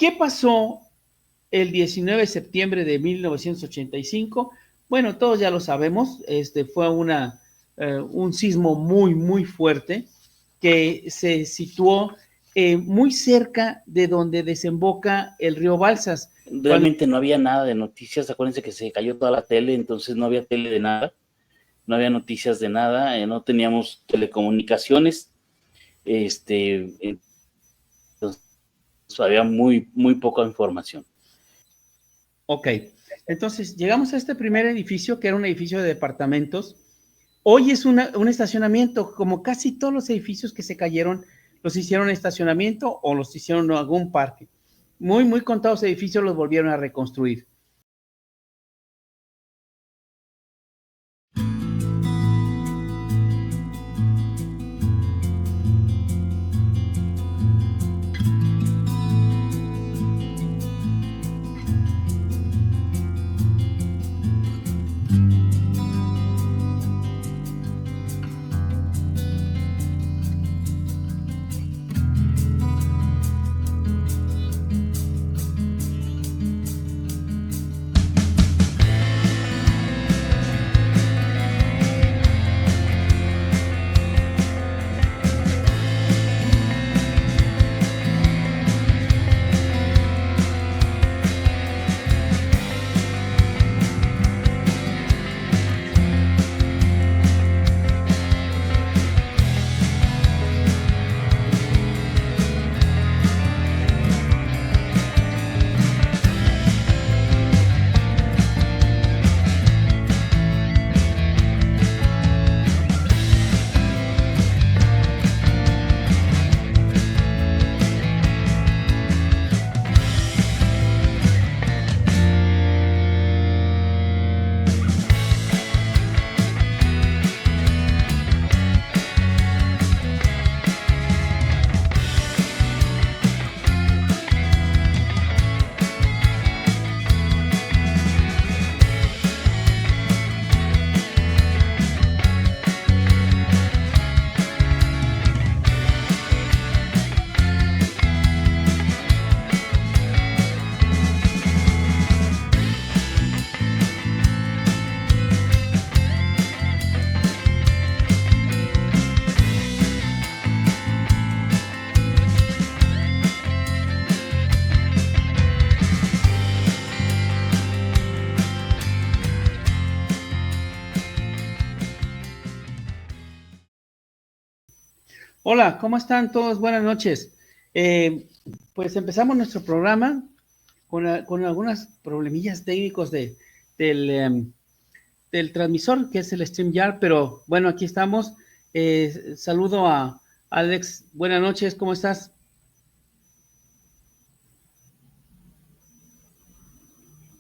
¿Qué pasó el 19 de septiembre de 1985? Bueno, todos ya lo sabemos, fue un sismo muy, muy fuerte que se situó muy cerca de donde desemboca el río Balsas. Realmente no había nada de noticias, acuérdense que se cayó toda la tele, entonces no había tele de nada, no había noticias de nada, no teníamos telecomunicaciones, entonces había muy, muy poca información. Ok, entonces llegamos a este primer edificio, que era un edificio de departamentos. Hoy es un estacionamiento, como casi todos los edificios que se cayeron, los hicieron estacionamiento o los hicieron en algún parque. Muy, muy contados edificios los volvieron a reconstruir. Hola, ¿cómo están todos? Buenas noches. Pues empezamos nuestro programa con algunas problemillas técnicos del transmisor, que es el StreamYard, pero bueno, aquí estamos. Saludo a Alex. Buenas noches, ¿cómo estás?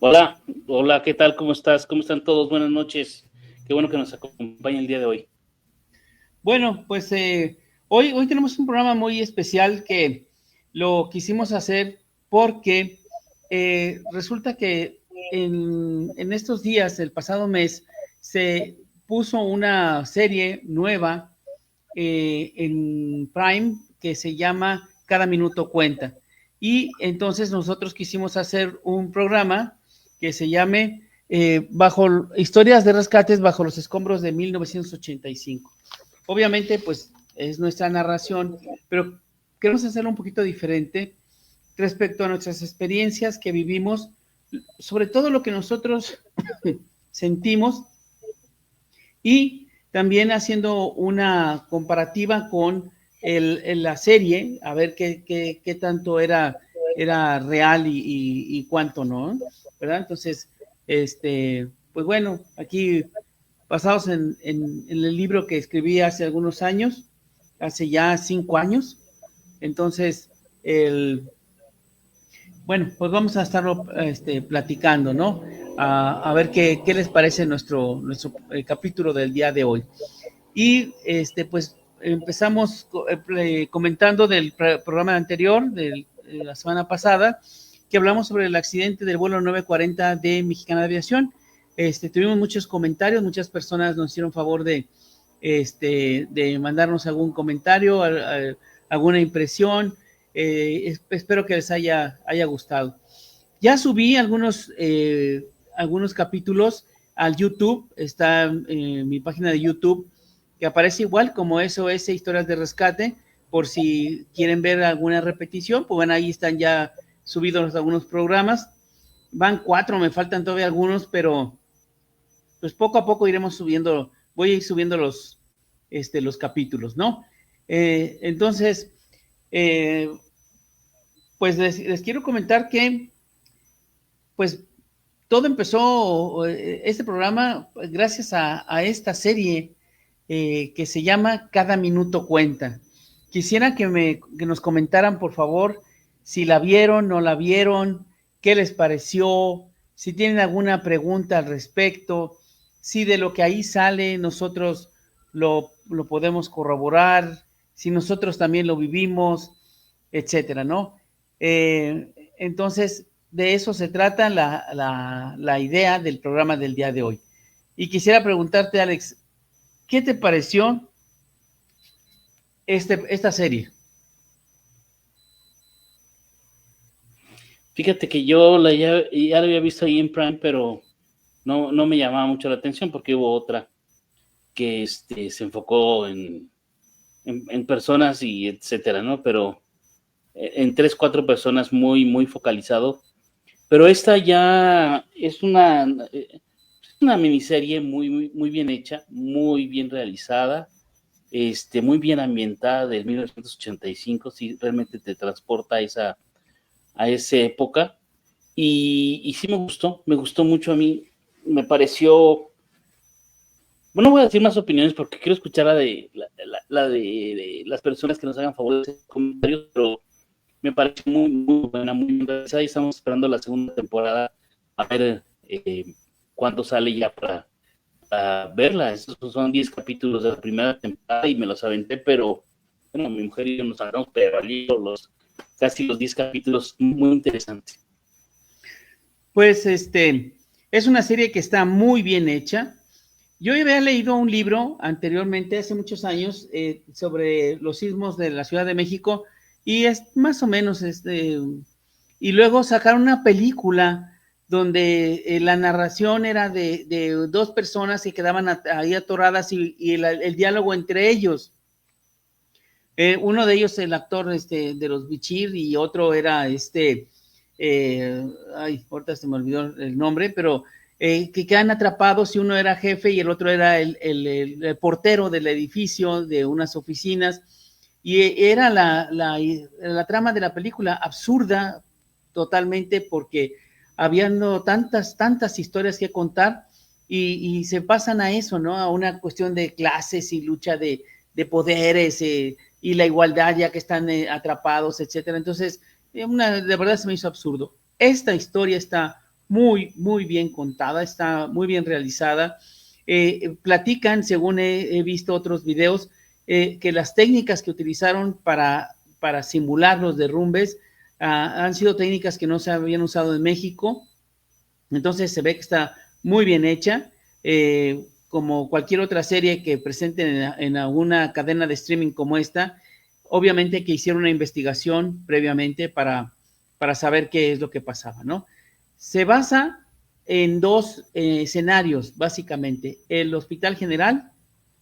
Hola, hola, ¿qué tal? ¿Cómo estás? ¿Cómo están todos? Buenas noches. Qué bueno que nos acompaña el día de hoy. Bueno, pues hoy tenemos un programa muy especial que lo quisimos hacer porque resulta que en estos días, el pasado mes, se puso una serie nueva en Prime que se llama Cada Minuto Cuenta. Y entonces nosotros quisimos hacer un programa que se llame Bajo Historias de Rescates bajo los escombros de 1985. Obviamente, pues es nuestra narración, pero queremos hacerlo un poquito diferente respecto a nuestras experiencias que vivimos, sobre todo lo que nosotros sentimos, y también haciendo una comparativa con la serie, a ver qué tanto era real y cuánto no, ¿verdad? Entonces, pues bueno, aquí basados en el libro que escribí hace algunos años, hace ya 5 años. Entonces, bueno, pues vamos a estarlo platicando, ¿no? A ver qué les parece nuestro capítulo del día de hoy. Y pues empezamos comentando del programa anterior, de la semana pasada, que hablamos sobre el accidente del vuelo 940 de Mexicana de Aviación. Tuvimos muchos comentarios, muchas personas nos hicieron favor de mandarnos algún comentario, alguna impresión. Espero que les haya gustado. Ya subí algunos capítulos al YouTube, está en mi página de YouTube, que aparece igual como SOS Historias de Rescate, por si quieren ver alguna repetición, pues bueno, ahí están ya subidos algunos programas. Van 4, me faltan todavía algunos, pero pues poco a poco iremos subiendo, voy a ir subiendo los capítulos, ¿no? Entonces, pues les quiero comentar que, pues, todo empezó, este programa, gracias a esta serie que se llama Cada Minuto Cuenta. Quisiera que nos comentaran, por favor, si la vieron, no la vieron, qué les pareció, si tienen alguna pregunta al respecto, si de lo que ahí sale nosotros lo podemos corroborar, si nosotros también lo vivimos, etcétera, ¿no? Entonces, de eso se trata la idea del programa del día de hoy. Y quisiera preguntarte, Alex, ¿qué te pareció esta serie? Fíjate que yo ya la había visto ahí en Prime, pero no me llamaba mucho la atención porque hubo otra que se enfocó en personas y etcétera, ¿no? Pero en 3, 4 personas muy, muy focalizado. Pero esta ya es una miniserie muy, muy, muy bien hecha, muy bien realizada, muy bien ambientada del 1985, sí, realmente te transporta a esa época. Y sí me gustó mucho a mí, me pareció. Bueno, voy a decir más opiniones porque quiero escuchar la de las personas que nos hagan favor de comentarios, pero me parece muy, muy buena, muy bien realizada y estamos esperando la segunda temporada a ver cuándo sale ya para verla. Esos son 10 capítulos de la primera temporada y me los aventé, pero bueno, mi mujer y yo nos agarramos, pero casi los 10 capítulos, muy interesante. Pues es una serie que está muy bien hecha. Yo había leído un libro anteriormente, hace muchos años, sobre los sismos de la Ciudad de México, y es más o menos y luego sacaron una película donde la narración era de 2 personas que quedaban ahí atoradas y el diálogo entre ellos. Uno de ellos, el actor de los Bichir, y otro era ahorita se me olvidó el nombre, pero que quedan atrapados y uno era jefe y el otro era el portero del edificio, de unas oficinas, y era la trama de la película absurda totalmente porque habiendo tantas historias que contar y se pasan a eso, ¿no? A una cuestión de clases y lucha de poderes y la igualdad ya que están atrapados, etcétera. Entonces, de verdad se me hizo absurdo. Esta historia está muy, muy bien contada, está muy bien realizada. Platican, según he visto otros videos, que las técnicas que utilizaron para simular los derrumbes han sido técnicas que no se habían usado en México. Entonces se ve que está muy bien hecha. Como cualquier otra serie que presenten en alguna cadena de streaming como esta, obviamente que hicieron una investigación previamente para saber qué es lo que pasaba, ¿no? Se basa en 2 escenarios, básicamente. El Hospital General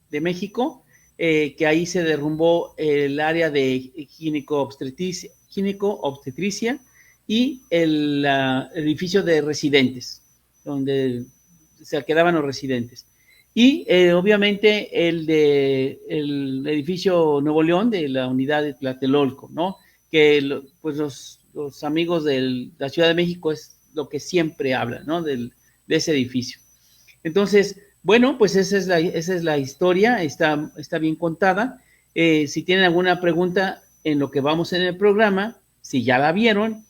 de México, que ahí se derrumbó el área de gineco-obstetricia y el edificio de residentes, donde se quedaban los residentes. Y obviamente el edificio Nuevo León de la unidad de Tlatelolco, ¿no? Que pues los amigos de la Ciudad de México es lo que siempre hablan, ¿no? De ese edificio. Entonces, bueno, pues esa es la historia, está bien contada. Si tienen alguna pregunta en lo que vamos en el programa, si ya la vieron,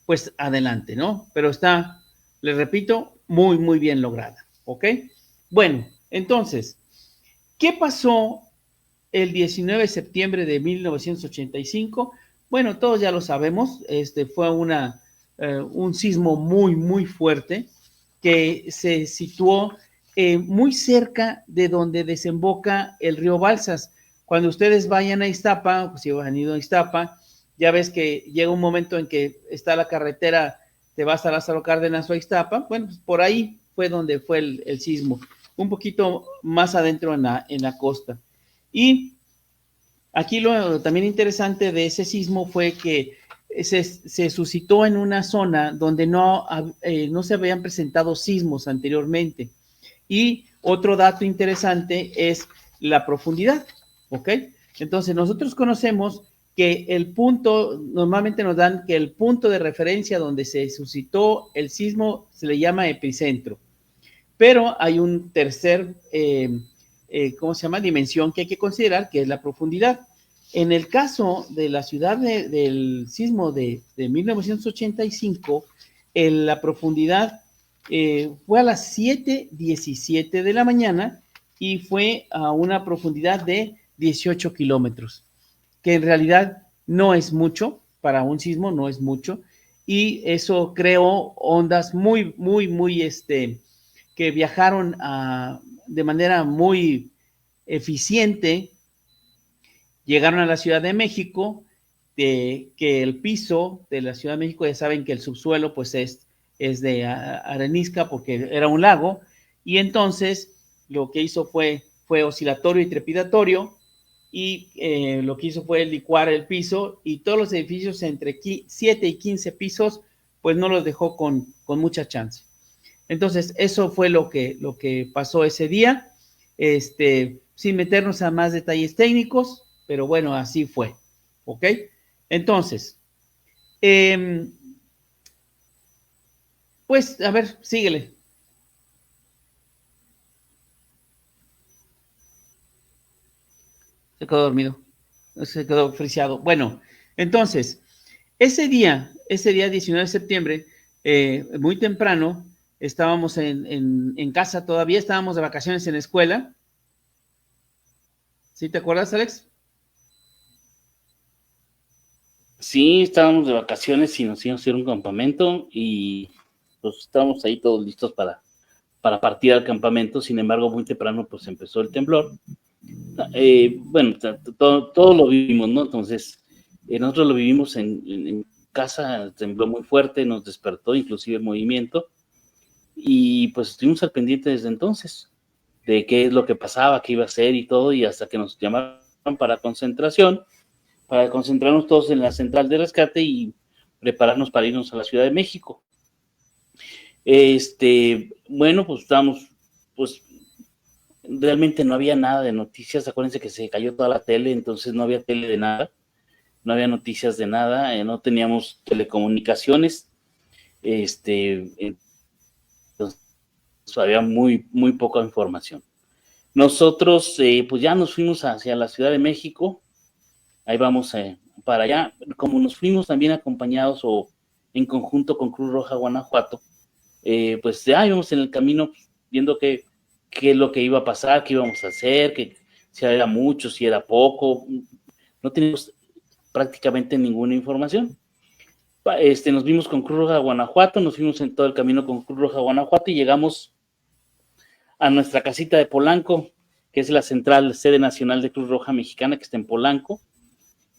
pues adelante, ¿no? Pero está, les repito, muy, muy bien lograda, ¿ok? Bueno, entonces, ¿qué pasó el 19 de septiembre de 1985? Bueno, todos ya lo sabemos, fue un sismo muy, muy fuerte que se situó muy cerca de donde desemboca el río Balsas. Cuando ustedes vayan a Iztapa, si han ido a Iztapa, ya ves que llega un momento en que está la carretera, te vas a Lázaro Cárdenas o a Ixtapa, bueno, pues por ahí fue donde fue el sismo, un poquito más adentro en la costa. Y aquí lo también interesante de ese sismo fue que se suscitó en una zona donde no se habían presentado sismos anteriormente. Y otro dato interesante es la profundidad, ¿ok? Entonces nosotros conocemos que el punto, normalmente nos dan que el punto de referencia donde se suscitó el sismo se le llama epicentro, pero hay un tercer, ¿cómo se llama? Dimensión que hay que considerar, que es la profundidad. En el caso de la ciudad del sismo de 1985, la profundidad fue a las 7:17 de la mañana y fue a una profundidad de 18 kilómetros, que en realidad no es mucho, para un sismo no es mucho, y eso creó ondas muy, muy, muy, que viajaron de manera muy eficiente, llegaron a la Ciudad de México, que el piso de la Ciudad de México, ya saben que el subsuelo pues es de arenisca porque era un lago, y entonces lo que hizo fue oscilatorio y trepidatorio, y lo que hizo fue licuar el piso, y todos los edificios entre 7 y 15 pisos, pues no los dejó con mucha chance. Entonces, eso fue lo que pasó ese día, sin meternos a más detalles técnicos, pero bueno, así fue, ¿ok? Entonces, pues, a ver, síguele. Se quedó dormido, se quedó friseado. Bueno, entonces, ese día 19 de septiembre, muy temprano, estábamos en casa todavía, estábamos de vacaciones en la escuela. ¿Sí te acuerdas, Alex? Sí, estábamos de vacaciones y nos íbamos a ir a un campamento y pues estábamos ahí todos listos para partir al campamento. Sin embargo, muy temprano pues empezó el temblor. Bueno, todo lo vivimos, ¿no? Entonces, nosotros lo vivimos en casa, tembló muy fuerte, nos despertó inclusive el movimiento y pues estuvimos al pendiente desde entonces de qué es lo que pasaba, qué iba a hacer y todo, y hasta que nos llamaron para concentración, para concentrarnos todos en la central de rescate y prepararnos para irnos a la Ciudad de México. Bueno, pues estábamos, pues realmente no había nada de noticias, acuérdense que se cayó toda la tele, entonces no había tele de nada, no había noticias de nada, no teníamos telecomunicaciones, entonces había muy, muy poca información. Nosotros, pues ya nos fuimos hacia la Ciudad de México, ahí vamos para allá, como nos fuimos también acompañados o en conjunto con Cruz Roja Guanajuato, pues ya íbamos en el camino viendo qué es lo que iba a pasar, qué íbamos a hacer, que si era mucho, si era poco, no teníamos prácticamente ninguna información. Nos vimos con Cruz Roja Guanajuato, nos fuimos en todo el camino con Cruz Roja Guanajuato y llegamos a nuestra casita de Polanco, que es la central sede nacional de Cruz Roja Mexicana, que está en Polanco,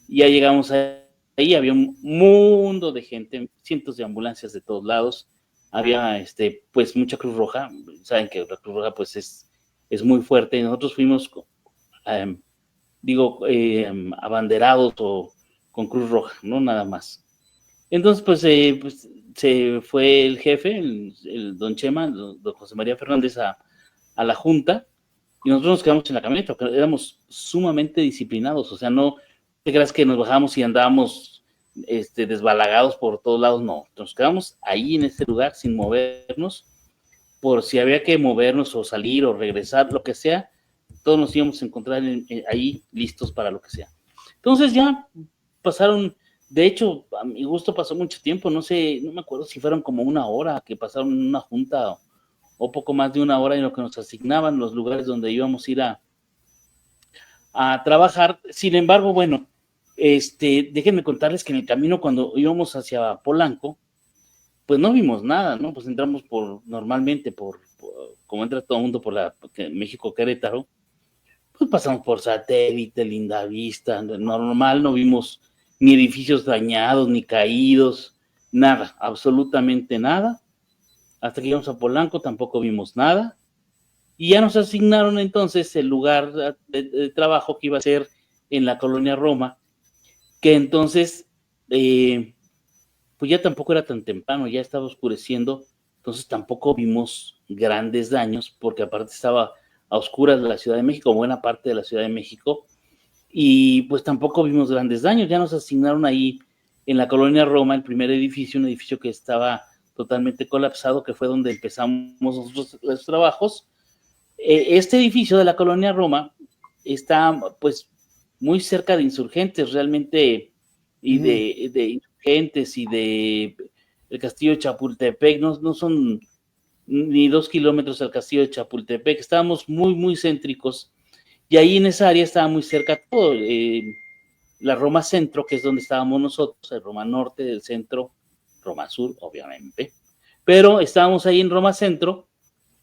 y ya llegamos ahí, había un mundo de gente, cientos de ambulancias de todos lados, había pues mucha Cruz Roja, saben que la Cruz Roja pues es muy fuerte, y nosotros fuimos abanderados o con Cruz Roja, no nada más. Entonces pues se fue el jefe, el don Chema, don José María Fernández a la junta, y nosotros nos quedamos en la camioneta, porque éramos sumamente disciplinados, o sea, no te creas que nos bajamos y andábamos desbalagados por todos lados, no, nos quedamos ahí en este lugar sin movernos, por si había que movernos o salir o regresar, lo que sea, todos nos íbamos a encontrar ahí listos para lo que sea. Entonces ya pasaron, de hecho, a mi gusto pasó mucho tiempo, no me acuerdo si fueron como una hora que pasaron en una junta o poco más de una hora en lo que nos asignaban los lugares donde íbamos a ir a trabajar. Sin embargo, bueno, déjenme contarles que en el camino cuando íbamos hacia Polanco, pues no vimos nada, ¿no? Pues entramos normalmente como entra todo el mundo por la México-Querétaro, pues pasamos por Satélite, Lindavista, normal, no vimos ni edificios dañados, ni caídos, nada, absolutamente nada. Hasta que llegamos a Polanco tampoco vimos nada. Y ya nos asignaron entonces el lugar de trabajo que iba a ser en la colonia Roma, que entonces, pues ya tampoco era tan temprano, ya estaba oscureciendo, entonces tampoco vimos grandes daños, porque aparte estaba a oscuras la Ciudad de México, buena parte de la Ciudad de México, y pues tampoco vimos grandes daños. Ya nos asignaron ahí en la colonia Roma el primer edificio, un edificio que estaba totalmente colapsado, que fue donde empezamos nosotros los trabajos. Este edificio de la colonia Roma está pues muy cerca de Insurgentes realmente, y de Insurgentes y de el castillo de Chapultepec, no son ni 2 kilómetros al castillo de Chapultepec, estábamos muy céntricos, y ahí en esa área estaba muy cerca todo, la Roma Centro, que es donde estábamos nosotros, el Roma Norte, del Centro, Roma Sur, obviamente, pero estábamos ahí en Roma Centro,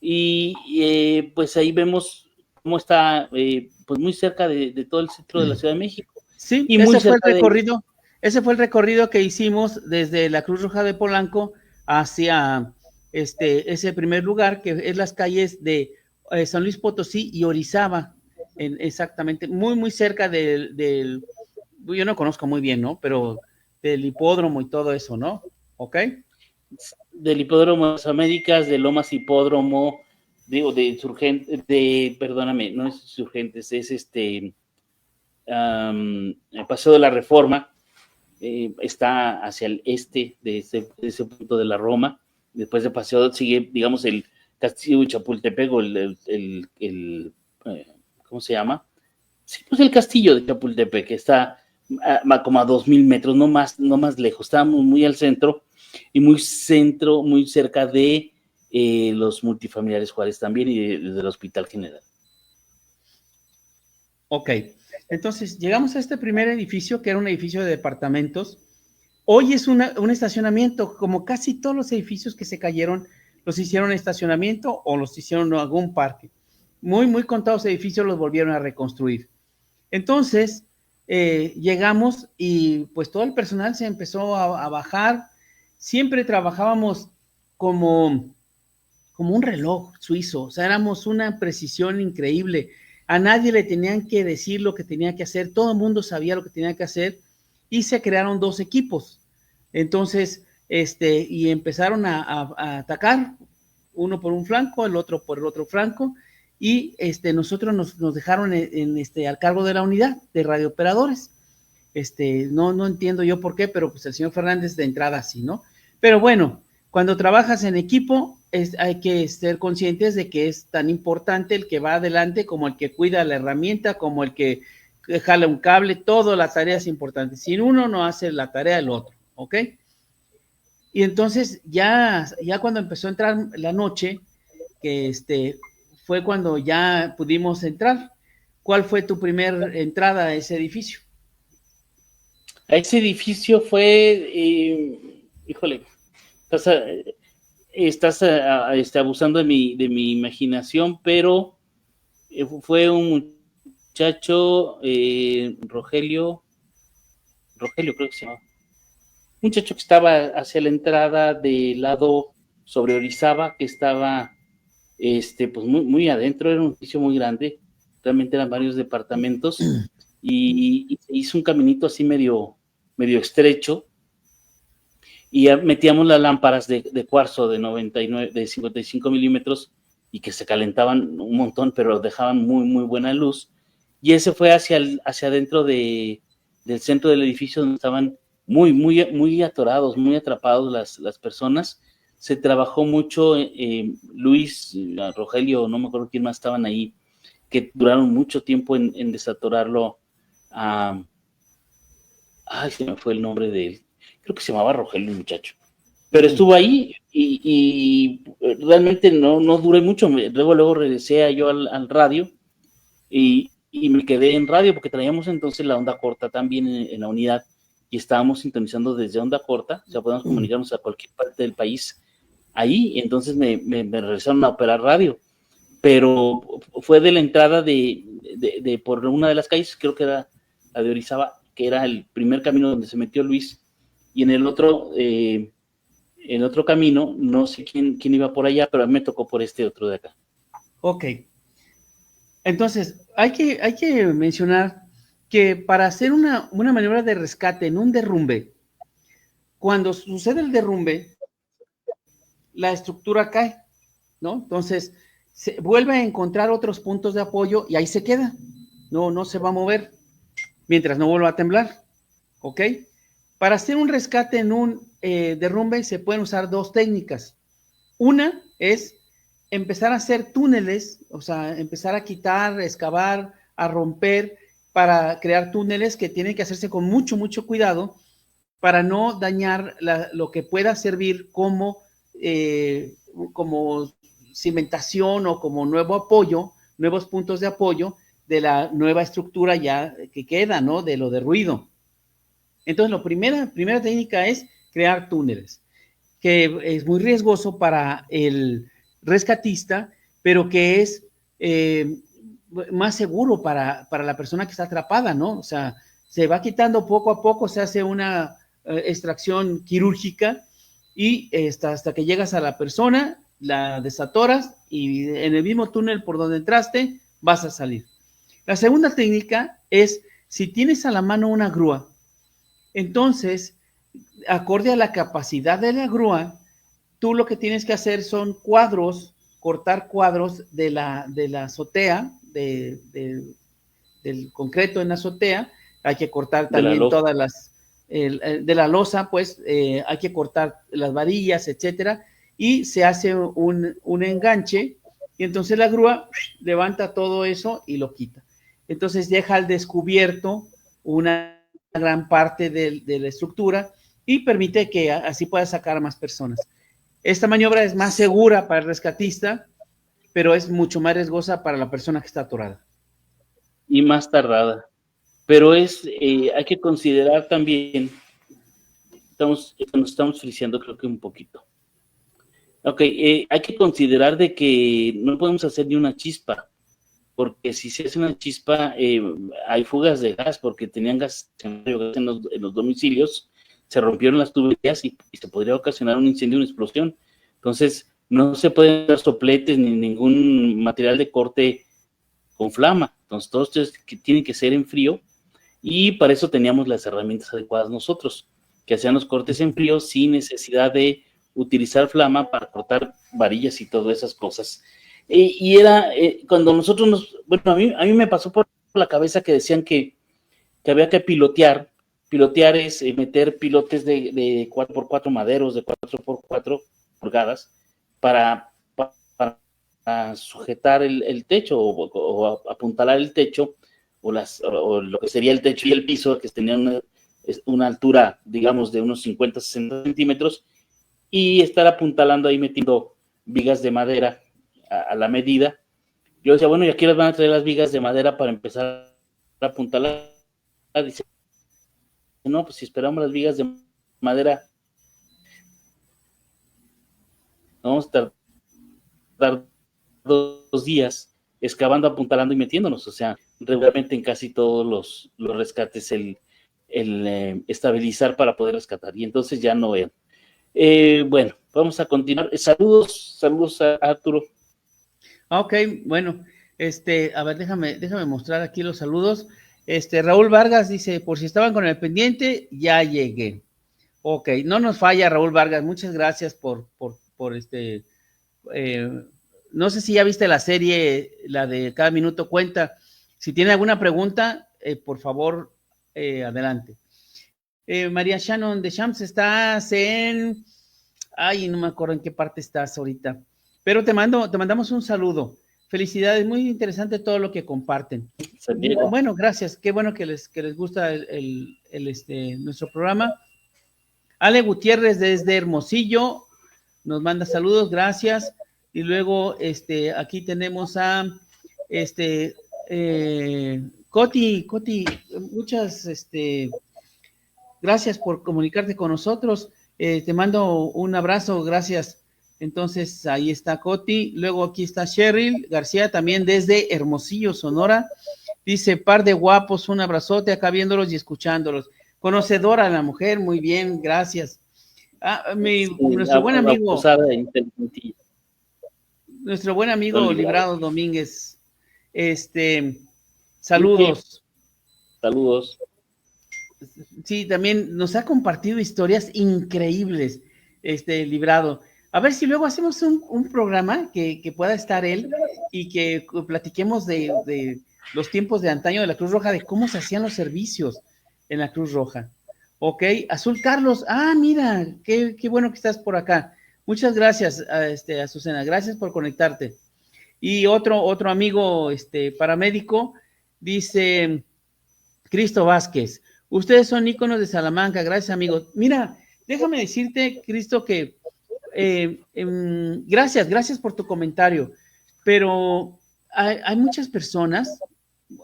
y pues ahí vemos cómo está, pues muy cerca de todo el centro de la Ciudad de México. Sí, y muy cerca ese fue el recorrido que hicimos desde la Cruz Roja de Polanco hacia ese primer lugar, que es las calles de San Luis Potosí y Orizaba, exactamente, muy cerca del, yo no conozco muy bien, ¿no? Pero del hipódromo y todo eso, ¿no? ¿Ok? Del hipódromo de las Américas, de Lomas Hipódromo, digo, de Insurgentes, perdóname, no es Insurgentes, es el Paseo de la Reforma, está hacia el este de ese punto de la Roma. Después de Paseo sigue, digamos, el Castillo de Chapultepec, o ¿cómo se llama? Sí, pues el Castillo de Chapultepec, que está como a 2,000 metros, no más lejos. Estábamos muy al centro, y muy cerca de los multifamiliares Juárez también, y del Hospital General. Ok, entonces llegamos a este primer edificio, que era un edificio de departamentos. Hoy es un estacionamiento, como casi todos los edificios que se cayeron, los hicieron estacionamiento o los hicieron en algún parque. Muy contados edificios los volvieron a reconstruir. Entonces, llegamos y pues todo el personal se empezó a bajar. Siempre trabajábamos como un reloj suizo, o sea, éramos una precisión increíble. A nadie le tenían que decir lo que tenía que hacer, todo el mundo sabía lo que tenía que hacer, y se crearon 2 equipos. Entonces, y empezaron a atacar, uno por un flanco, el otro por el otro flanco, y nosotros nos dejaron al cargo de la unidad de radiooperadores. No entiendo yo por qué, pero pues el señor Fernández de entrada sí, ¿no? Pero bueno, cuando trabajas en equipo, hay que ser conscientes de que es tan importante el que va adelante como el que cuida la herramienta, como el que jala un cable, todas las tareas importantes. Sin uno no hace la tarea el otro, ¿ok? Y entonces ya cuando empezó a entrar la noche, que fue cuando ya pudimos entrar. ¿Cuál fue tu primera entrada a ese edificio? A ese edificio fue, híjole, estás abusando de mi imaginación, pero fue un muchacho, Rogelio creo que se llama, un muchacho que estaba hacia la entrada del lado sobre Orizaba, que estaba pues muy adentro, era un edificio muy grande, realmente eran varios departamentos, y hizo un caminito así medio estrecho, y metíamos las lámparas de cuarzo de 55 milímetros, y que se calentaban un montón, pero dejaban muy buena luz, y ese fue hacia adentro del centro del edificio, donde estaban muy atorados, muy atrapados las personas. Se trabajó mucho, Luis, Rogelio, no me acuerdo quién más estaban ahí, que duraron mucho tiempo en desatorarlo. Se me fue el nombre de él, creo que se llamaba Rogelio el muchacho, pero estuvo ahí, y realmente no duré mucho. Luego regresé yo al radio, y me quedé en radio, porque traíamos entonces la onda corta también en la unidad, y estábamos sintonizando desde onda corta, o sea, podemos comunicarnos a cualquier parte del país ahí. Entonces me regresaron a operar radio, pero fue de la entrada de por una de las calles, creo que era la de Orizaba, que era el primer camino donde se metió Luis, y en el otro camino, no sé quién iba por allá, pero a mí me tocó por este otro de acá. Ok. Entonces, hay que mencionar que para hacer una maniobra de rescate en un derrumbe, cuando sucede el derrumbe, la estructura cae, ¿no? Entonces, se vuelve a encontrar otros puntos de apoyo y ahí se queda. No se va a mover mientras no vuelva a temblar, ¿ok? Para hacer un rescate en un derrumbe se pueden usar dos técnicas. Una es empezar a hacer túneles, o sea, empezar a quitar, a excavar, a romper, para crear túneles que tienen que hacerse con mucho, mucho cuidado para no dañar lo que pueda servir como cimentación o como nuevo apoyo, nuevos puntos de apoyo de la nueva estructura ya que queda, ¿no? De lo de ruido. Entonces, la primera técnica es crear túneles, que es muy riesgoso para el rescatista, pero que es más seguro para la persona que está atrapada, ¿no? O sea, se va quitando poco a poco, se hace una extracción quirúrgica y hasta que llegas a la persona, la desatoras y en el mismo túnel por donde entraste vas a salir. La segunda técnica es, si tienes a la mano una grúa, entonces, acorde a la capacidad de la grúa, tú lo que tienes que hacer son cuadros, cortar cuadros de la azotea, del concreto en la azotea, hay que cortar también todas las, de la losa, pues hay que cortar las varillas, etcétera, y se hace un enganche, y entonces la grúa levanta todo eso y lo quita. Entonces deja al descubierto una gran parte de la estructura y permite que así pueda sacar a más personas. Esta maniobra es más segura para el rescatista, pero es mucho más riesgosa para la persona que está atorada. Y más tardada. Pero hay que considerar también, nos estamos friseando creo que un poquito. Ok, hay que considerar de que no podemos hacer ni una chispa, porque si se hace una chispa, hay fugas de gas, porque tenían gas en los domicilios, se rompieron las tuberías y se podría ocasionar un incendio, una explosión. Entonces, no se pueden dar sopletes ni ningún material de corte con flama. Entonces, todo esto tiene que ser en frío, y para eso teníamos las herramientas adecuadas nosotros, que hacían los cortes en frío sin necesidad de utilizar flama para cortar varillas y todas esas cosas. Y era cuando nosotros bueno, a mí me pasó por la cabeza que decían que había que pilotear. Pilotear es meter pilotes de 4x4 maderos, de 4x4 pulgadas, para sujetar el techo o apuntalar el techo, o lo que sería el techo y el piso, que tenían una altura, digamos, de unos 50-60 centímetros, y estar apuntalando ahí, metiendo vigas de madera a la medida. Yo decía, bueno, ¿y aquí les van a traer las vigas de madera para empezar a apuntalar? Dice, no, pues si esperamos las vigas de madera, vamos a tardar 2 días excavando, apuntalando y metiéndonos. O sea, regularmente en casi todos los rescates el estabilizar para poder rescatar, y entonces ya no eran. Bueno, vamos a continuar. Saludos a Arturo. Ok, bueno, a ver, déjame mostrar aquí los saludos. Raúl Vargas dice, por si estaban con el pendiente, ya llegué. Ok, no nos falla Raúl Vargas, muchas gracias por no sé si ya viste la serie, la de Cada Minuto Cuenta. Si tiene alguna pregunta, por favor, adelante. María Shannon de Shams, estás en... Ay, no me acuerdo en qué parte estás ahorita. Pero te mandamos un saludo. Felicidades, muy interesante todo lo que comparten. Bueno, gracias. Qué bueno que les gusta nuestro programa. Ale Gutiérrez desde Hermosillo nos manda saludos, gracias. Y luego aquí tenemos a Coti, muchas gracias por comunicarte con nosotros. Te mando un abrazo, gracias. Entonces, ahí está Coti. Luego aquí está Cheryl García, también desde Hermosillo, Sonora. Dice, par de guapos, un abrazote acá viéndolos y escuchándolos. Conocedora la mujer, muy bien, gracias. Nuestro buen amigo, nuestro buen amigo Librado Domínguez, saludos. Saludos. Sí, también nos ha compartido historias increíbles, Librado. A ver si luego hacemos un programa que pueda estar él y que platiquemos de los tiempos de antaño de la Cruz Roja, de cómo se hacían los servicios en la Cruz Roja. Ok, Azul Carlos, mira, qué bueno que estás por acá. Muchas gracias, Azucena, gracias por conectarte. Y otro amigo, paramédico, dice Cristo Vázquez, ustedes son íconos de Salamanca, gracias amigo. Mira, déjame decirte, Cristo, que gracias por tu comentario, pero hay muchas personas,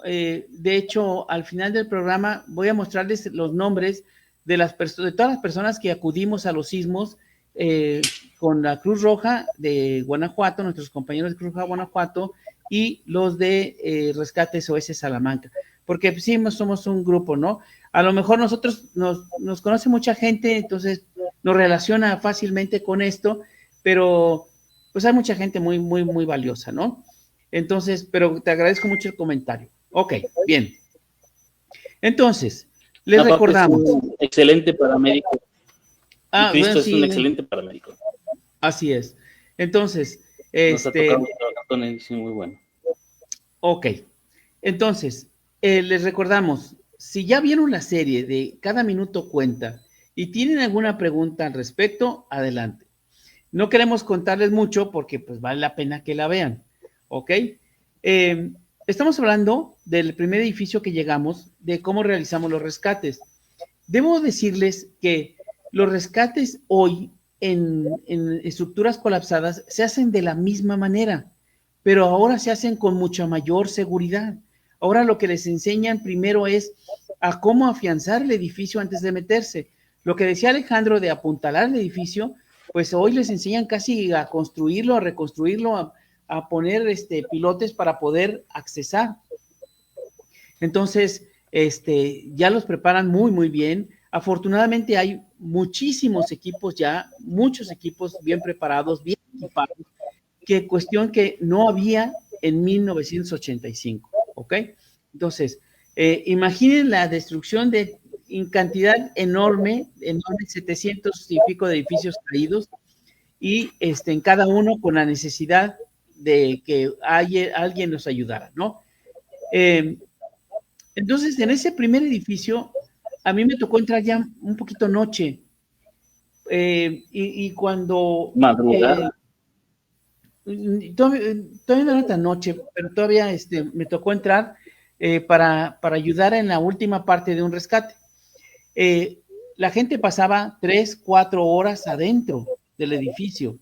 de hecho, al final del programa voy a mostrarles los nombres de todas las personas que acudimos a los sismos con la Cruz Roja de Guanajuato, nuestros compañeros de Cruz Roja Guanajuato y los de Rescate SOS Salamanca, porque pues, sí, somos un grupo, ¿no? A lo mejor nosotros nos conoce mucha gente, entonces nos relaciona fácilmente con esto, pero pues hay mucha gente muy, muy, muy valiosa, ¿no? Entonces, pero te agradezco mucho el comentario. Ok, bien. Entonces, les recordamos. Es un excelente paramédico. Cristo bueno, sí, es un excelente paramédico. Así es. Entonces, nos ha tocado trabajar con él, sí, muy bueno. Ok. Entonces, les recordamos, si ya vieron la serie de Cada Minuto Cuenta y tienen alguna pregunta al respecto, adelante. No queremos contarles mucho porque pues vale la pena que la vean, ¿ok? Estamos hablando del primer edificio que llegamos, de cómo realizamos los rescates. Debo decirles que los rescates hoy en estructuras colapsadas se hacen de la misma manera, pero ahora se hacen con mucha mayor seguridad. Ahora lo que les enseñan primero es a cómo afianzar el edificio antes de meterse. Lo que decía Alejandro de apuntalar el edificio, pues hoy les enseñan casi a construirlo, a reconstruirlo, a poner pilotes para poder accesar. Entonces, ya los preparan muy, muy bien. Afortunadamente hay muchísimos equipos ya, muchos equipos bien preparados, bien equipados, que cuestión que no había en 1985, ¿ok? Entonces, imaginen la destrucción de cantidad enorme, 700 y pico de edificios caídos, y en cada uno con la necesidad de que alguien los ayudara, ¿no? Entonces, en ese primer edificio, a mí me tocó entrar ya un poquito noche, y cuando... Madrugada. Todavía no era tan noche, pero todavía me tocó entrar para ayudar en la última parte de un rescate. La gente pasaba 3, 4 horas adentro del edificio,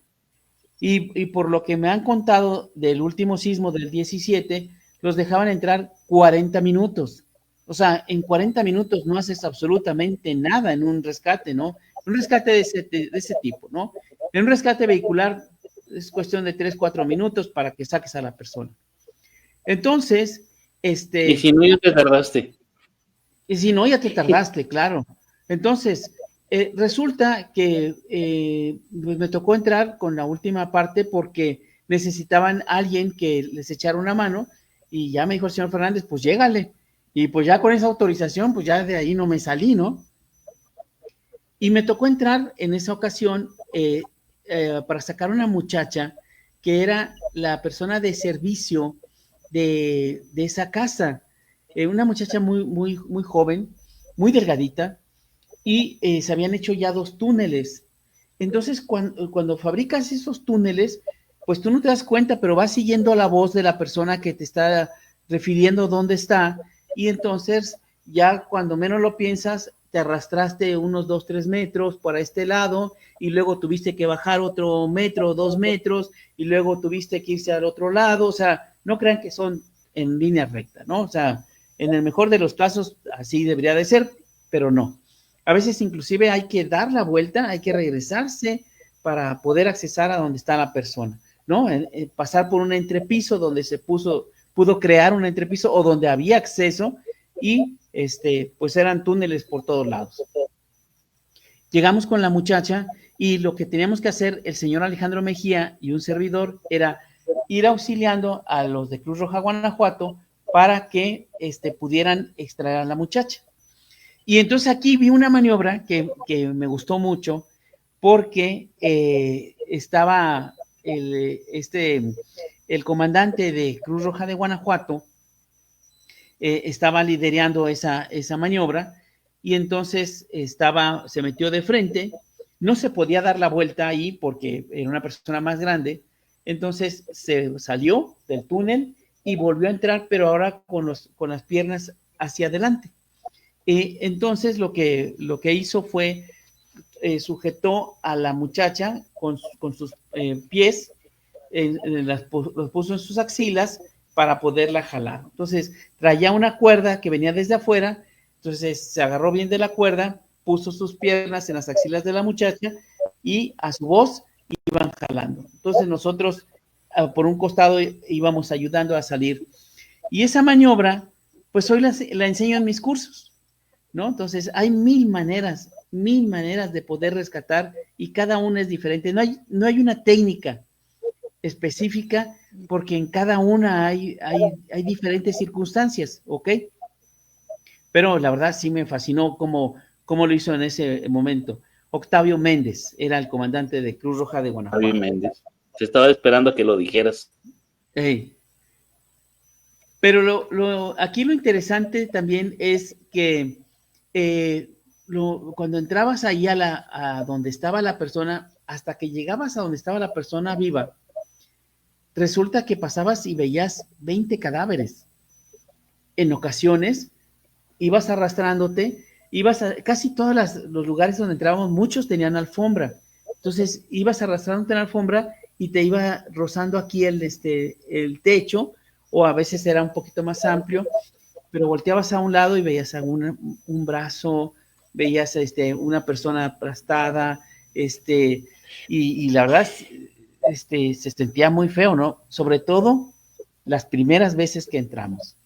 y por lo que me han contado del último sismo del 17, los dejaban entrar 40 minutos. O sea, en 40 minutos no haces absolutamente nada en un rescate, ¿no? Un rescate de ese tipo, ¿no? En un rescate vehicular es cuestión de 3, 4 minutos para que saques a la persona. Entonces, Y si no, ya te tardaste. Y si no, ya te tardaste, claro. Entonces, resulta que me tocó entrar con la última parte porque necesitaban alguien que les echara una mano, y ya me dijo el señor Fernández, pues llégale. Y pues ya con esa autorización, pues ya de ahí no me salí, ¿no? Y me tocó entrar en esa ocasión para sacar una muchacha que era la persona de servicio de esa casa. Una muchacha muy, muy, muy joven, muy delgadita, y se habían hecho ya 2 túneles. Entonces, cuando fabricas esos túneles, pues tú no te das cuenta, pero vas siguiendo la voz de la persona que te está refiriendo dónde está, y entonces ya cuando menos lo piensas, te arrastraste unos 2, 3 metros por este lado, y luego tuviste que bajar otro metro, 2 metros, y luego tuviste que irse al otro lado. O sea, no crean que son en línea recta, ¿no? O sea, en el mejor de los casos así debería de ser, pero no. A veces inclusive hay que dar la vuelta, hay que regresarse para poder accesar a donde está la persona, ¿no? Pasar por un entrepiso donde se puso pudo crear un entrepiso o donde había acceso y pues eran túneles por todos lados. Llegamos con la muchacha y lo que teníamos que hacer el señor Alejandro Mejía y un servidor era ir auxiliando a los de Cruz Roja Guanajuato para que pudieran extraer a la muchacha. Y entonces aquí vi una maniobra que me gustó mucho porque estaba el comandante de Cruz Roja de Guanajuato, estaba liderando esa maniobra y entonces se metió de frente, no se podía dar la vuelta ahí porque era una persona más grande, entonces se salió del túnel y volvió a entrar, pero ahora con las piernas hacia adelante. Entonces lo que hizo fue sujetó a la muchacha con sus pies, los puso en sus axilas para poderla jalar. Entonces traía una cuerda que venía desde afuera, entonces se agarró bien de la cuerda, puso sus piernas en las axilas de la muchacha y a su voz iban jalando. Entonces nosotros por un costado íbamos ayudando a salir. Y esa maniobra, pues hoy la enseño en mis cursos, ¿no? Entonces hay mil maneras de poder rescatar y cada una es diferente. No hay una técnica específica porque en cada una hay diferentes circunstancias, ¿ok? Pero la verdad sí me fascinó cómo lo hizo en ese momento. Octavio Méndez era el comandante de Cruz Roja de Guanajuato. Octavio Méndez. Se estaba esperando a que lo dijeras. Hey. Pero aquí lo interesante también es que cuando entrabas ahí a donde estaba la persona, hasta que llegabas a donde estaba la persona viva, resulta que pasabas y veías 20 cadáveres. En ocasiones ibas arrastrándote, casi todos los lugares donde entrábamos, muchos tenían alfombra. Entonces ibas arrastrándote en la alfombra y te iba rozando aquí el techo, o a veces era un poquito más amplio, pero volteabas a un lado y veías un brazo, veías una persona aplastada, y la verdad se sentía muy feo, ¿no? Sobre todo las primeras veces que entramos.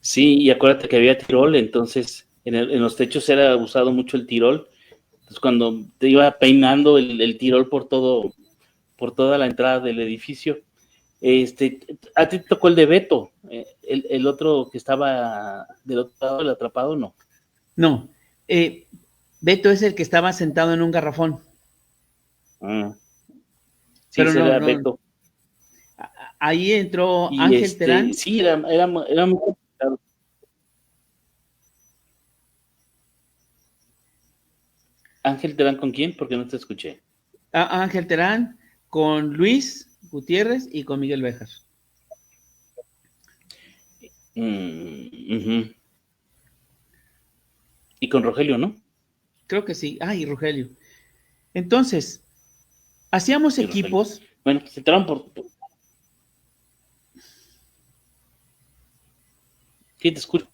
Sí, y acuérdate que había tirol, entonces en los techos era usado mucho el tirol. Entonces cuando te iba peinando el tirol por toda la entrada del edificio, a ti te tocó el de Beto, el otro que estaba del otro lado, el atrapado, ¿no? No, Beto es el que estaba sentado en un garrafón. Ah. Sí, pero era Beto. Ahí entró Ángel Terán. Sí, era muy complicado. ¿Ángel Terán con quién? Porque no te escuché. Ángel Terán con Luis Gutiérrez y con Miguel Béjar. Uh-huh. Y con Rogelio, ¿no? Creo que sí. Y Rogelio. Entonces, hacíamos equipos. Rogelio. Bueno, se entraron por... Sí, te escucho.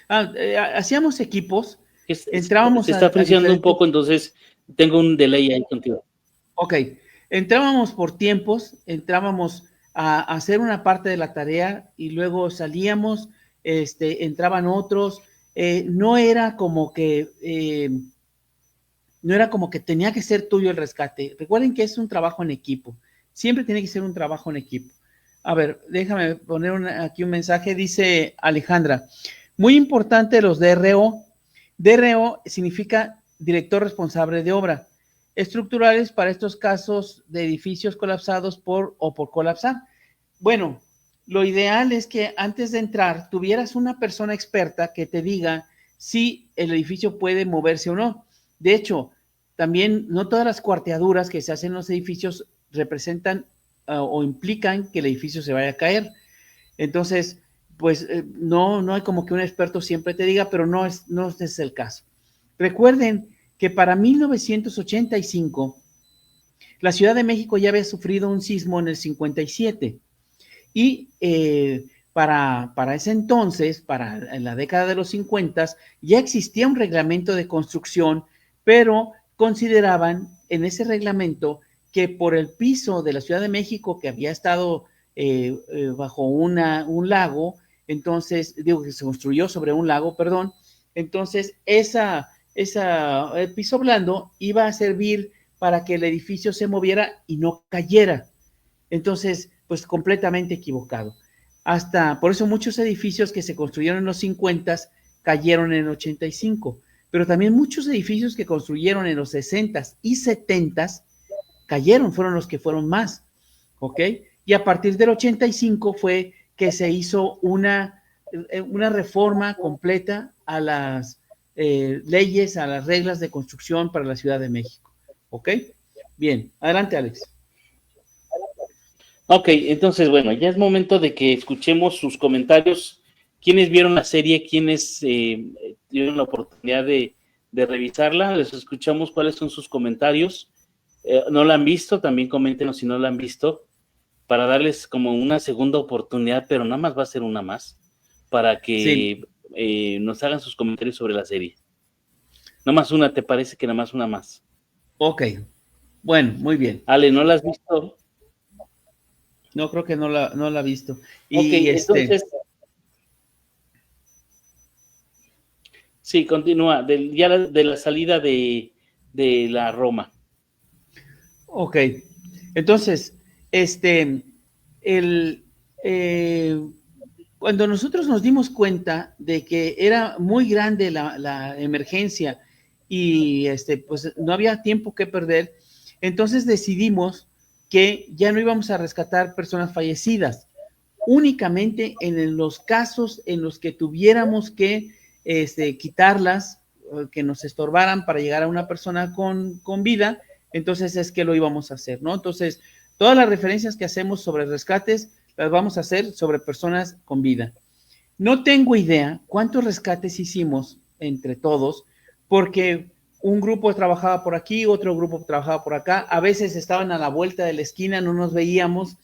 Hacíamos equipos. Entrábamos se está friseando un poco, entonces tengo un delay ahí contigo. Ok. Entrábamos por tiempos, entrábamos a hacer una parte de la tarea y luego salíamos, entraban otros. No era como que tenía que ser tuyo el rescate. Recuerden que es un trabajo en equipo. Siempre tiene que ser un trabajo en equipo. A ver, déjame poner aquí un mensaje. Dice Alejandra, muy importante los DRO. DRO significa director responsable de obra. Estructurales para estos casos de edificios colapsados por colapsar. Bueno, lo ideal es que antes de entrar tuvieras una persona experta que te diga si el edificio puede moverse o no. De hecho, también no todas las cuarteaduras que se hacen en los edificios representan o implican que el edificio se vaya a caer. Entonces, pues no hay como que un experto siempre te diga, pero no es el caso. Recuerden que para 1985 la Ciudad de México ya había sufrido un sismo en el 57 y para ese entonces, para la década de los 50, ya existía un reglamento de construcción, pero consideraban en ese reglamento que por el piso de la Ciudad de México, que había estado bajo un lago, entonces, digo que se construyó sobre un lago, perdón, entonces el piso blando iba a servir para que el edificio se moviera y no cayera. Entonces, pues completamente equivocado. Por eso muchos edificios que se construyeron en los 50 cayeron en el 85, pero también muchos edificios que construyeron en los 60 y 70 cayeron, fueron los que fueron más, ¿ok? Y a partir del 85 fue que se hizo una reforma completa a las leyes, a las reglas de construcción para la Ciudad de México, ¿ok? Bien, adelante, Alex. Ok, entonces, bueno, ya es momento de que escuchemos sus comentarios. ¿Quiénes vieron la serie? ¿Quiénes tuvieron la oportunidad de revisarla? Les escuchamos cuáles son sus comentarios. ¿No la han visto? También coméntenos si no la han visto, para darles como una segunda oportunidad, pero nada más va a ser una más, para que nos hagan sus comentarios sobre la serie. Nada más una, ¿te parece que nada más una más? Ok, bueno, muy bien. Ale, ¿no la has visto? No, creo que no la ha visto. Ok, entonces... Sí, continúa, de la salida de la Roma. Ok, entonces, cuando nosotros nos dimos cuenta de que era muy grande la emergencia y pues no había tiempo que perder, entonces decidimos que ya no íbamos a rescatar personas fallecidas, únicamente en los casos en los que tuviéramos que quitarlas, que nos estorbaran para llegar a una persona con vida, entonces es que lo íbamos a hacer, ¿no? Entonces, todas las referencias que hacemos sobre rescates las vamos a hacer sobre personas con vida. No tengo idea cuántos rescates hicimos entre todos, porque un grupo trabajaba por aquí, otro grupo trabajaba por acá, a veces estaban a la vuelta de la esquina, no nos veíamos,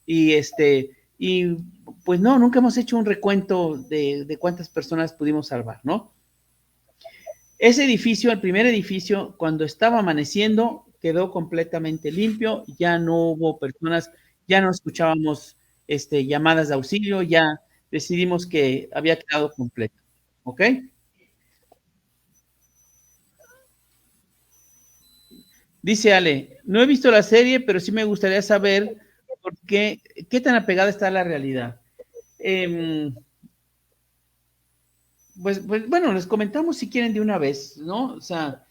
y pues no, nunca hemos hecho un recuento de cuántas personas pudimos salvar, ¿no? Ese edificio, el primer edificio, cuando estaba amaneciendo, quedó completamente limpio, ya no hubo personas, ya no escuchábamos llamadas de auxilio, ya decidimos que había quedado completo, ¿ok? Dice Ale, no he visto la serie, pero sí me gustaría saber qué tan apegada está a la realidad. Pues bueno, les comentamos si quieren de una vez, ¿no? O sea,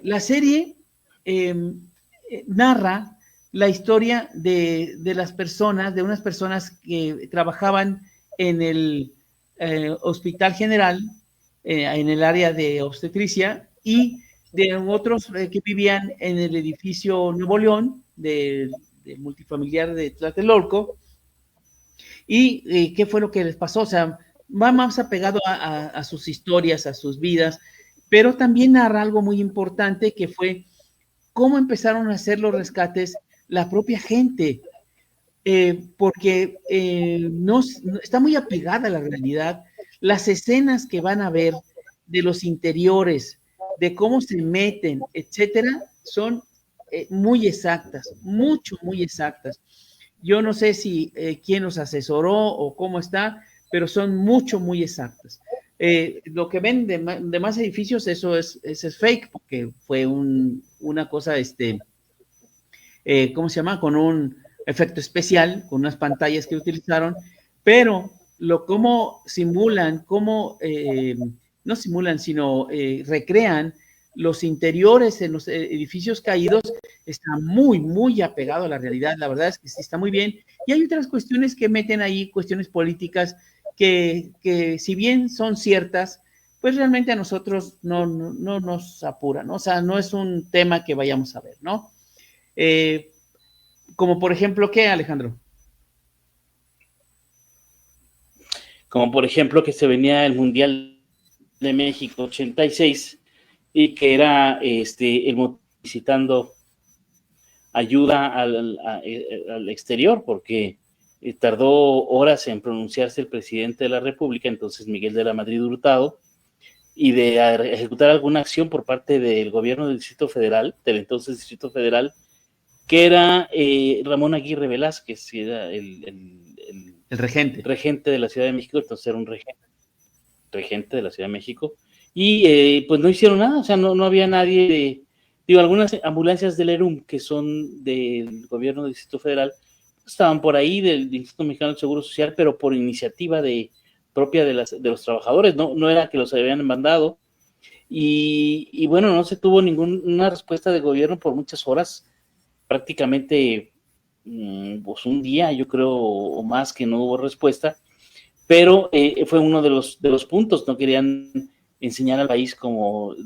la serie narra la historia de las personas, de unas personas que trabajaban en el Hospital General, en el área de obstetricia, y de otros que vivían en el edificio Nuevo León, del multifamiliar de Tlatelolco, y qué fue lo que les pasó. O sea, va más apegado a sus historias, a sus vidas, pero también narra algo muy importante que fue cómo empezaron a hacer los rescates la propia gente, porque no, está muy apegada a la realidad. Las escenas que van a ver de los interiores, de cómo se meten, etcétera, son muy exactas, muy exactas. Yo no sé si quién los asesoró o cómo está, pero son muy exactas. Lo que ven de más edificios, eso es fake, porque fue una cosa, ¿cómo se llama? Con un efecto especial, con unas pantallas que utilizaron, pero cómo simulan, no simulan, sino recrean los interiores en los edificios caídos, está muy apegado a la realidad. La verdad es que sí está muy bien. Y hay otras cuestiones que meten ahí, cuestiones políticas, que si bien son ciertas, pues realmente a nosotros no nos apuran, ¿no? O sea, no es un tema que vayamos a ver, ¿no? Como por ejemplo, ¿qué, Alejandro? Como por ejemplo que se venía el Mundial de México 86 y que era el solicitando ayuda al exterior, porque tardó horas en pronunciarse el presidente de la República, entonces Miguel de la Madrid Hurtado, y de ejecutar alguna acción por parte del gobierno del Distrito Federal, del entonces Distrito Federal, que era Ramón Aguirre Velázquez, que era el regente. Regente de la Ciudad de México, entonces era un regente de la Ciudad de México, y pues no hicieron nada, o sea, no había nadie digo, algunas ambulancias del ERUM, que son del gobierno del Distrito Federal, estaban por ahí del Instituto Mexicano del Seguro Social, pero por iniciativa propia de los trabajadores, no era que los habían mandado, y bueno, no se tuvo ninguna respuesta del gobierno por muchas horas, prácticamente pues un día, yo creo, o más, que no hubo respuesta, pero fue uno de los puntos. No querían enseñar al país como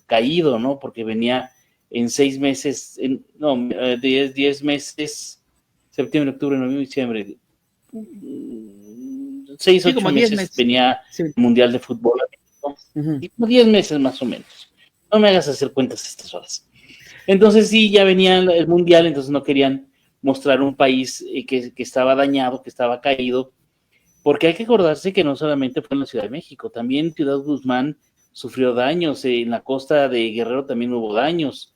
caído, ¿no? Porque venía en 6 meses, 10 meses, septiembre, octubre, noviembre, diciembre, 6, 8 meses venía el Mundial de Fútbol, y 10 meses más o menos. No me hagas hacer cuentas a estas horas. Entonces sí, ya venía el Mundial, entonces no querían mostrar un país que estaba dañado, que estaba caído, porque hay que acordarse que no solamente fue en la Ciudad de México, también Ciudad Guzmán sufrió daños, en la costa de Guerrero también hubo daños,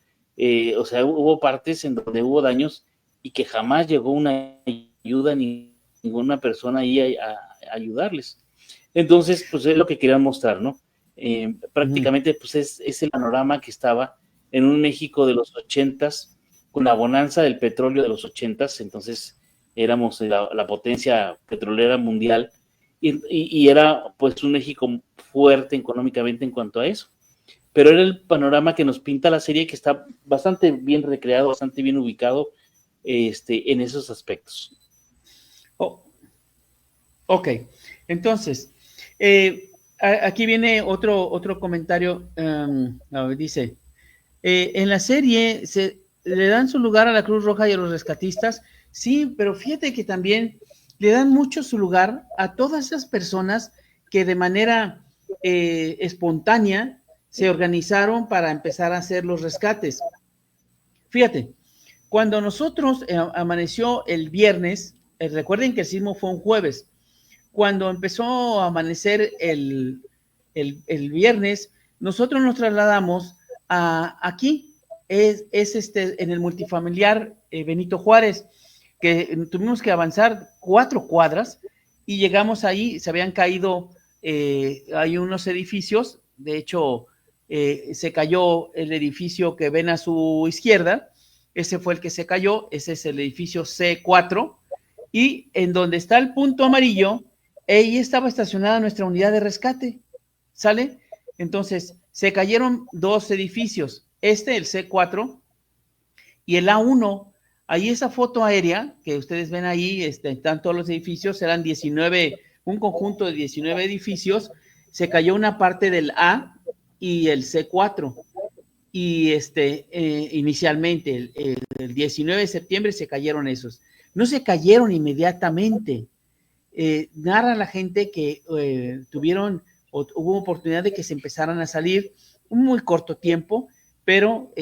o sea, hubo partes en donde hubo daños y que jamás llegó una ayuda ni ninguna persona ahí a ayudarles. Entonces, pues es lo que querían mostrar, ¿no? Prácticamente, pues es el panorama que estaba en un México de los 80s, con la bonanza del petróleo de los 80s, entonces éramos la potencia petrolera mundial, y era pues un México fuerte económicamente en cuanto a eso. Pero era el panorama que nos pinta la serie, que está bastante bien recreado, bastante bien ubicado en esos aspectos. Ok, entonces, aquí viene otro comentario. Dice, en la serie le dan su lugar a la Cruz Roja y a los rescatistas. Sí, pero fíjate que también le dan mucho su lugar a todas esas personas que de manera espontánea se organizaron para empezar a hacer los rescates. Fíjate, cuando nosotros amaneció el viernes, recuerden que el sismo fue un jueves, cuando empezó a amanecer el viernes, nosotros nos trasladamos aquí, es en el multifamiliar Benito Juárez, que tuvimos que avanzar 4 cuadras y llegamos ahí. Se habían caído hay unos edificios, de hecho se cayó el edificio que ven a su izquierda, ese fue el que se cayó, ese es el edificio C4, y en donde está el punto amarillo, ahí estaba estacionada nuestra unidad de rescate, ¿sale? Entonces, se cayeron 2 edificios, el C4 y el A1. Ahí esa foto aérea que ustedes ven ahí, están todos los edificios, eran 19, un conjunto de 19 edificios, se cayó una parte del A y el C4, y inicialmente, el 19 de septiembre se cayeron esos. No se cayeron inmediatamente. Narra la gente que hubo oportunidad de que se empezaran a salir un muy corto tiempo, pero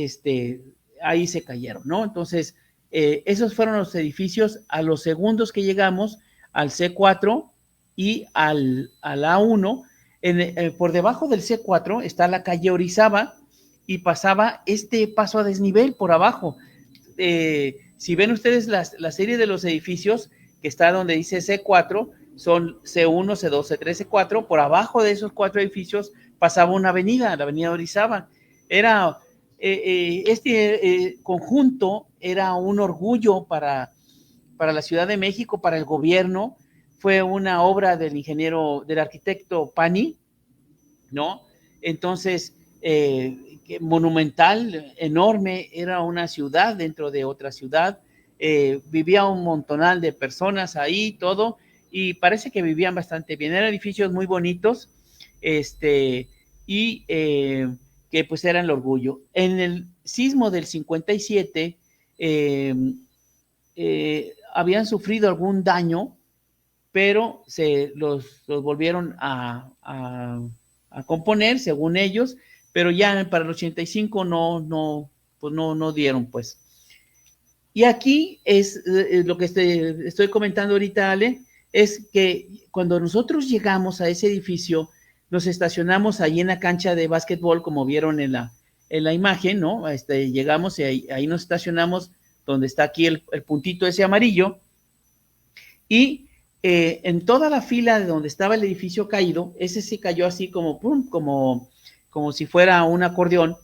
ahí se cayeron, ¿no? Entonces, esos fueron los edificios. A los segundos que llegamos al C4 y al A1, por debajo del C4 está la calle Orizaba y pasaba paso a desnivel por abajo. Si ven ustedes la serie de los edificios que está donde dice C4, son C1, C2, C3, C4, por abajo de esos 4 edificios pasaba una avenida, la avenida Orizaba. Era conjunto era un orgullo para la Ciudad de México, para el gobierno. Fue una obra del arquitecto Pani, ¿no? Entonces, monumental, enorme, era una ciudad dentro de otra ciudad, vivía un montonal de personas ahí, todo, y parece que vivían bastante bien. Eran edificios muy bonitos, y que pues eran el orgullo. En el sismo del 57, habían sufrido algún daño, pero los volvieron a componer, según ellos, pero ya para el 85 no dieron, pues. Y aquí es lo que estoy comentando ahorita, Ale, es que cuando nosotros llegamos a ese edificio, nos estacionamos ahí en la cancha de básquetbol, como vieron en la imagen, ¿no? Llegamos y ahí nos estacionamos donde está aquí el puntito ese amarillo, y en toda la fila de donde estaba el edificio caído, ese sí cayó así como, pum, como si fuera un acordeón.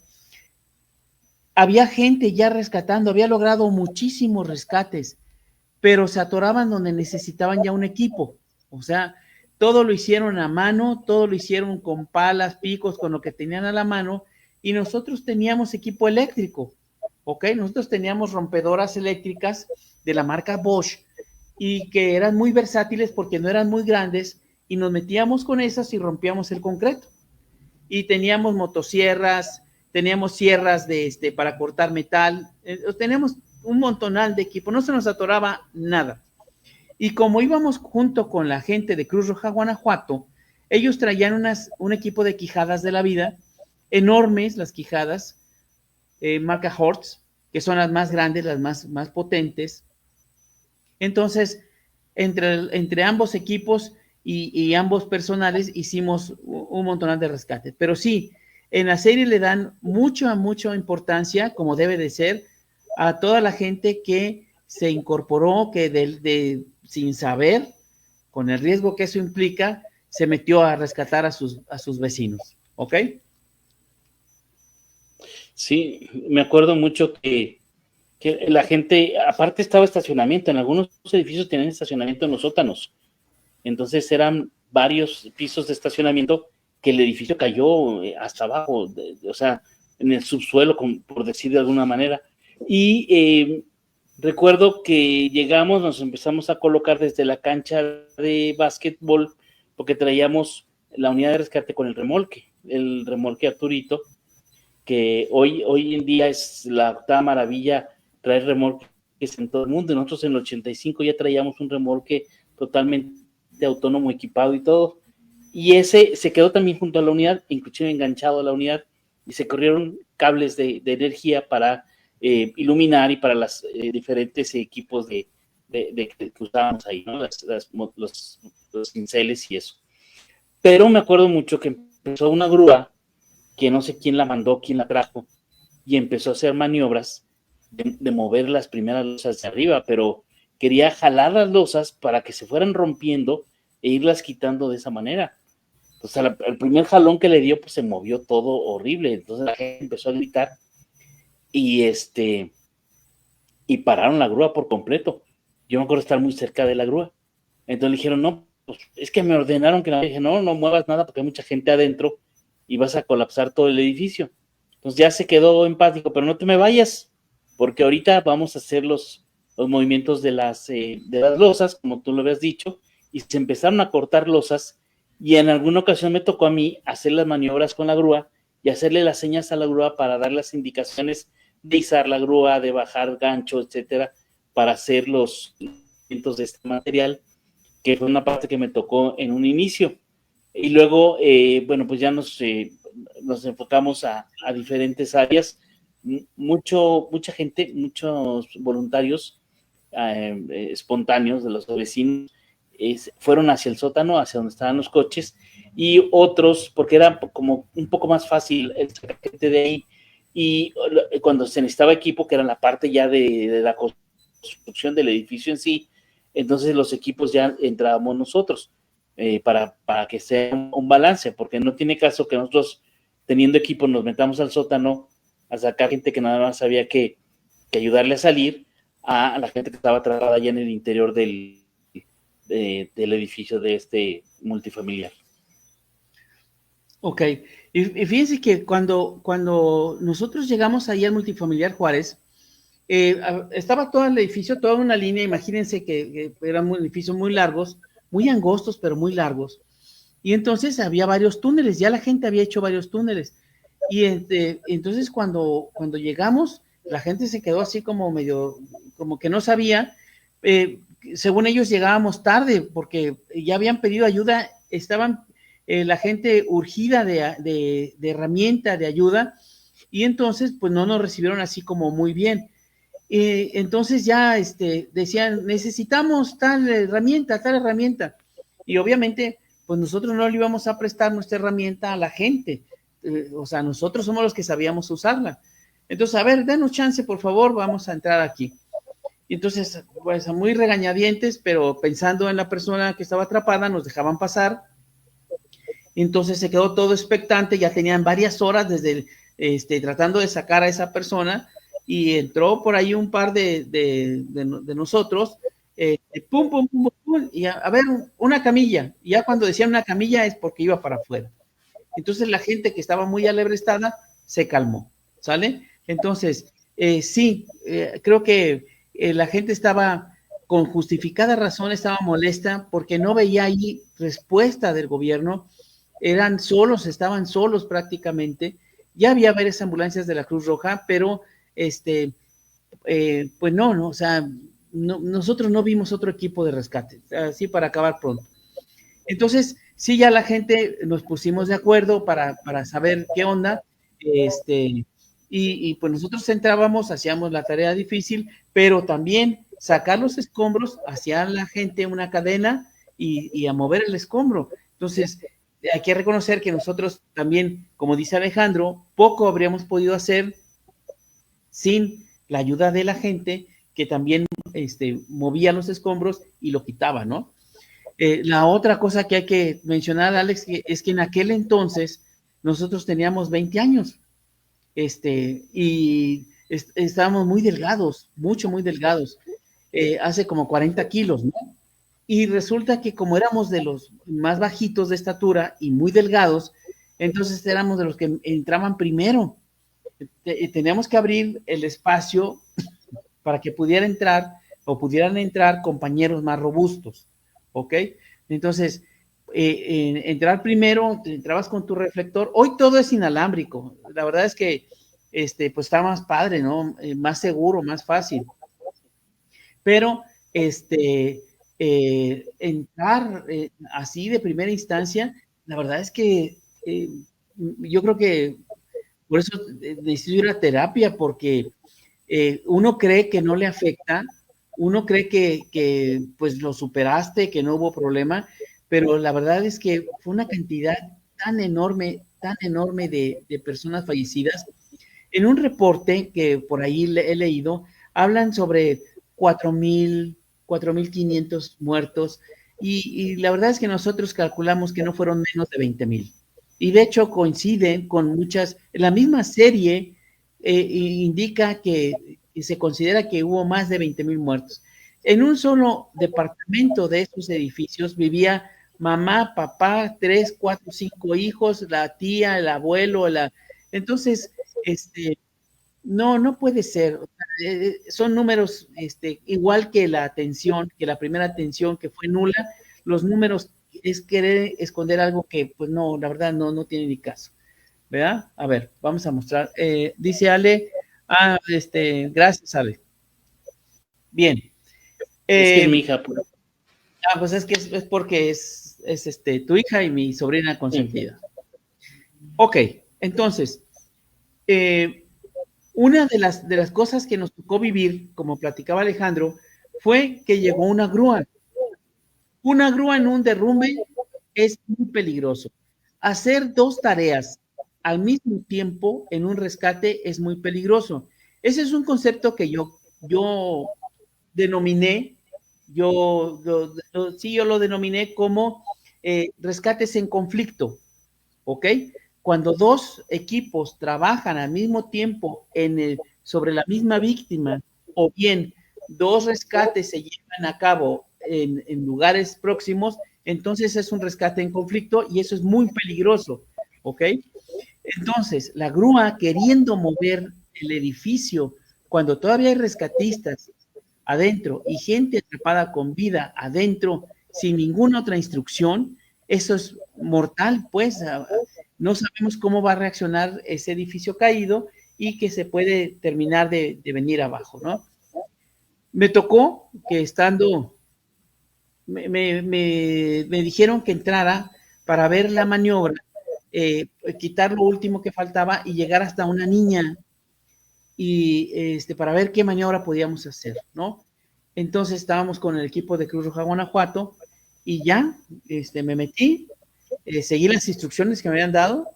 Había gente ya rescatando, había logrado muchísimos rescates, pero se atoraban donde necesitaban ya un equipo. O sea, todo lo hicieron a mano, todo lo hicieron con palas, picos, con lo que tenían a la mano, y nosotros teníamos equipo eléctrico, ¿ok? Nosotros teníamos rompedoras eléctricas de la marca Bosch, y que eran muy versátiles porque no eran muy grandes, y nos metíamos con esas y rompíamos el concreto. Y teníamos motosierras, teníamos sierras para cortar metal, teníamos un montonal de equipo, no se nos atoraba nada. Y como íbamos junto con la gente de Cruz Roja Guanajuato, ellos traían un equipo de quijadas de la vida, enormes las quijadas, marca Hortz, que son las más grandes, las más potentes. Entonces, entre ambos equipos y ambos personales hicimos un montón de rescates. Pero sí, en la serie le dan mucha importancia, como debe de ser, a toda la gente que se incorporó, que sin saber, con el riesgo que eso implica, se metió a rescatar a sus vecinos. ¿Ok? Sí, me acuerdo mucho que la gente, aparte estaba estacionamiento, en algunos edificios tenían estacionamiento en los sótanos, entonces eran varios pisos de estacionamiento que el edificio cayó hasta abajo, o sea, en el subsuelo, por decir de alguna manera, y recuerdo que llegamos, nos empezamos a colocar desde la cancha de básquetbol, porque traíamos la unidad de rescate con el remolque Arturito, que hoy en día es la octava maravilla traer remolques en todo el mundo. Nosotros en el 85 ya traíamos un remolque totalmente autónomo, equipado y todo, y ese se quedó también junto a la unidad, inclusive enganchado a la unidad, y se corrieron cables de energía para iluminar y para los diferentes equipos que usábamos ahí, ¿no? Los cinceles y eso. Pero me acuerdo mucho que empezó una grúa, que no sé quién la mandó, quién la trajo, y empezó a hacer maniobras de mover las primeras losas de arriba, pero quería jalar las losas para que se fueran rompiendo e irlas quitando de esa manera. Entonces, el primer jalón que le dio, pues se movió todo horrible. Entonces la gente empezó a gritar y pararon la grúa por completo. Yo me acuerdo estar muy cerca de la grúa. Entonces le dijeron, no, pues es que me ordenaron que no. Dije, no muevas nada porque hay mucha gente adentro y vas a colapsar todo el edificio. Entonces ya se quedó en paz, dijo, pero no te me vayas, porque ahorita vamos a hacer los movimientos de las losas, como tú lo habías dicho, y se empezaron a cortar losas, y en alguna ocasión me tocó a mí hacer las maniobras con la grúa y hacerle las señas a la grúa para dar las indicaciones de izar la grúa, de bajar gancho, etcétera, para hacer los movimientos de este material, que fue una parte que me tocó en un inicio. Y luego, bueno, pues ya nos enfocamos a diferentes áreas. Mucha gente, muchos voluntarios espontáneos de los vecinos fueron hacia el sótano, hacia donde estaban los coches, y otros, porque era como un poco más fácil el gente de ahí, y cuando se necesitaba equipo, que era la parte ya de la construcción del edificio en sí, entonces los equipos ya entrábamos nosotros. Para que sea un balance, porque no tiene caso que nosotros, teniendo equipo, nos metamos al sótano a sacar gente que nada más había que ayudarle a salir, a la gente que estaba atrapada allá en el interior del edificio de este multifamiliar. Ok, y fíjense que cuando nosotros llegamos ahí al multifamiliar Juárez, estaba todo el edificio, toda una línea, imagínense que eran edificios muy largos, muy angostos, pero muy largos. Y entonces había varios túneles, ya la gente había hecho varios túneles. Y entonces cuando llegamos, la gente se quedó así como medio, como que no sabía. Según ellos llegábamos tarde, porque ya habían pedido ayuda, estaban la gente urgida de herramienta, de ayuda, y entonces pues no nos recibieron así como muy bien. Entonces ya decían, necesitamos tal herramienta, y obviamente pues nosotros no le íbamos a prestar nuestra herramienta a la gente, o sea, nosotros somos los que sabíamos usarla. Entonces, a ver, denos chance, por favor, vamos a entrar aquí. Y entonces, pues muy regañadientes, pero pensando en la persona que estaba atrapada, nos dejaban pasar. Entonces se quedó todo expectante, ya tenían varias horas desde tratando de sacar a esa persona, y entró por ahí un par de nosotros, pum, pum, pum, pum, y a ver, una camilla. Y ya cuando decían una camilla es porque iba para afuera. Entonces la gente que estaba muy alebrestada se calmó, ¿sale? Entonces, sí, creo que la gente estaba con justificada razón, estaba molesta porque no veía ahí respuesta del gobierno, eran solos, estaban solos prácticamente. Ya había varias ambulancias de la Cruz Roja, pero pues no, o sea, no, nosotros no vimos otro equipo de rescate, así para acabar pronto. Entonces, sí, ya la gente nos pusimos de acuerdo para saber qué onda, y pues nosotros entrábamos, hacíamos la tarea difícil, pero también sacar los escombros, hacía la gente una cadena y a mover el escombro. Entonces, hay que reconocer que nosotros también, como dice Alejandro, poco habríamos podido hacer sin la ayuda de la gente que también movía los escombros y lo quitaba, ¿no? La otra cosa que hay que mencionar, Alex, es que en aquel entonces nosotros teníamos 20 años, y estábamos muy delgados, muy delgados, hace como 40 kilos, ¿no? Y resulta que como éramos de los más bajitos de estatura y muy delgados, entonces éramos de los que entraban primero. Teníamos que abrir el espacio para que pudiera entrar o pudieran entrar compañeros más robustos, ¿ok? Entonces, entrar primero, entrabas con tu reflector. Hoy todo es inalámbrico. La verdad es que pues está más padre, ¿no? Más seguro, más fácil. Pero entrar así de primera instancia, la verdad es que yo creo que por eso necesito ir a terapia, porque uno cree que no le afecta, uno cree que pues lo superaste, que no hubo problema, pero la verdad es que fue una cantidad tan enorme de personas fallecidas. En un reporte que por ahí he leído, hablan sobre 4,000, 4,500 muertos, y la verdad es que nosotros calculamos que no fueron menos de 20,000. Y de hecho coinciden con muchas, la misma serie indica que se considera que hubo más de 20,000 muertos. En un solo departamento de esos edificios vivía mamá, papá, 3, 4, 5 hijos, la tía, el abuelo, entonces, no puede ser. O sea, son números, igual que la atención, que la primera atención que fue nula, los números es querer esconder algo que, pues no, la verdad no tiene ni caso, ¿verdad? A ver, vamos a mostrar. Dice Ale, gracias, Ale. Bien. Es que es mi hija. Pues es que es porque es tu hija y mi sobrina consentida. Ok, entonces, una de las cosas que nos tocó vivir, como platicaba Alejandro, fue que llegó una grúa. Una grúa en un derrumbe es muy peligroso. Hacer dos tareas al mismo tiempo en un rescate es muy peligroso. Ese es un concepto que yo denominé, yo lo denominé como rescates en conflicto, ¿ok? Cuando dos equipos trabajan al mismo tiempo sobre la misma víctima, o bien dos rescates se llevan a cabo en lugares próximos, entonces es un rescate en conflicto y eso es muy peligroso, ¿ok? Entonces, la grúa queriendo mover el edificio cuando todavía hay rescatistas adentro y gente atrapada con vida adentro sin ninguna otra instrucción, eso es mortal, pues no sabemos cómo va a reaccionar ese edificio caído y que se puede terminar de venir abajo, ¿no? Me tocó que estando, me dijeron que entrara para ver la maniobra, quitar lo último que faltaba y llegar hasta una niña y para ver qué maniobra podíamos hacer, ¿no? Entonces estábamos con el equipo de Cruz Roja Guanajuato y ya, me metí, seguí las instrucciones que me habían dado,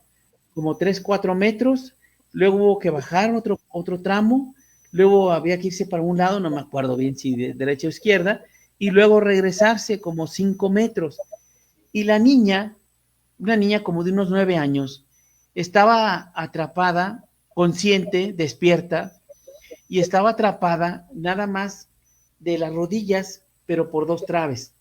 como 3, 4 metros, luego hubo que bajar otro tramo, luego había que irse para un lado, no me acuerdo bien si de derecha o izquierda, y luego regresarse como 5 metros. Y la niña, una niña como de unos 9 años, estaba atrapada, consciente, despierta, y estaba atrapada nada más de las rodillas, pero por 2 traves.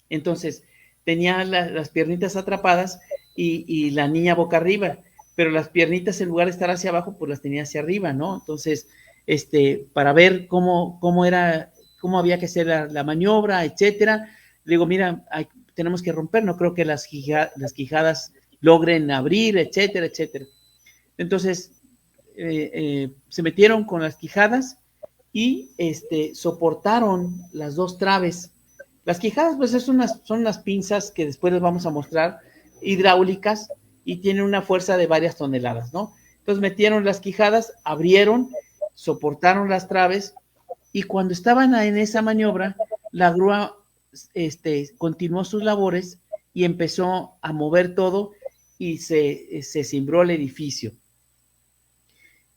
Entonces, tenía las piernitas atrapadas y la niña boca arriba, pero las piernitas en lugar de estar hacia abajo, pues las tenía hacia arriba, ¿no? Entonces, para ver cómo era, cómo había que hacer la maniobra, etcétera, le digo, mira, tenemos que romper, no creo que las quijadas logren abrir, etcétera, etcétera. Entonces, se metieron con las quijadas y soportaron las 2 traves. Las quijadas, pues, son unas pinzas que después les vamos a mostrar, hidráulicas, y tienen una fuerza de varias toneladas, ¿no? Entonces metieron las quijadas, abrieron, soportaron las traves, y cuando estaban en esa maniobra, la grúa continuó sus labores y empezó a mover todo y se cimbró el edificio.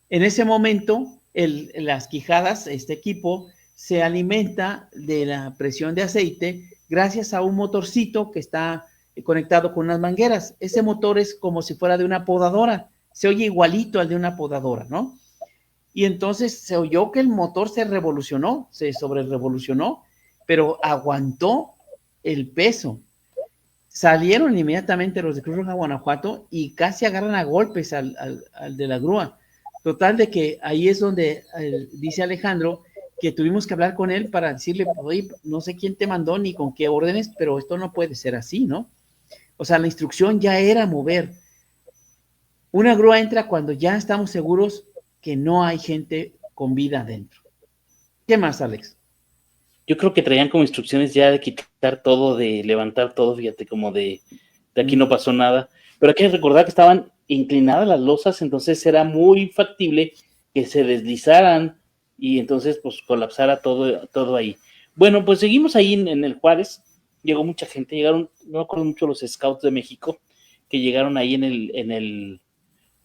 En ese momento, las quijadas, este equipo, se alimenta de la presión de aceite gracias a un motorcito que está conectado con unas mangueras. Ese motor es como si fuera de una podadora, se oye igualito al de una podadora, ¿no? Y entonces se oyó que el motor se revolucionó, se sobrerevolucionó, pero aguantó el peso. Salieron inmediatamente los de Cruz Roja Guanajuato y casi agarran a golpes al de la grúa. Total de que ahí es donde dice Alejandro que tuvimos que hablar con él para decirle, oye, no sé quién te mandó ni con qué órdenes, pero esto no puede ser así, ¿no? O sea, la instrucción ya era mover. Una grúa entra cuando ya estamos seguros que no hay gente con vida adentro. ¿Qué más, Alex? Yo creo que traían como instrucciones ya de quitar todo, de levantar todo, fíjate, como de aquí no pasó nada. Pero hay que recordar que estaban inclinadas las losas, entonces era muy factible que se deslizaran y entonces pues colapsara todo ahí. Bueno, pues seguimos ahí en el Juárez, llegó mucha gente, llegaron, no me acuerdo mucho, los Scouts de México, que llegaron ahí en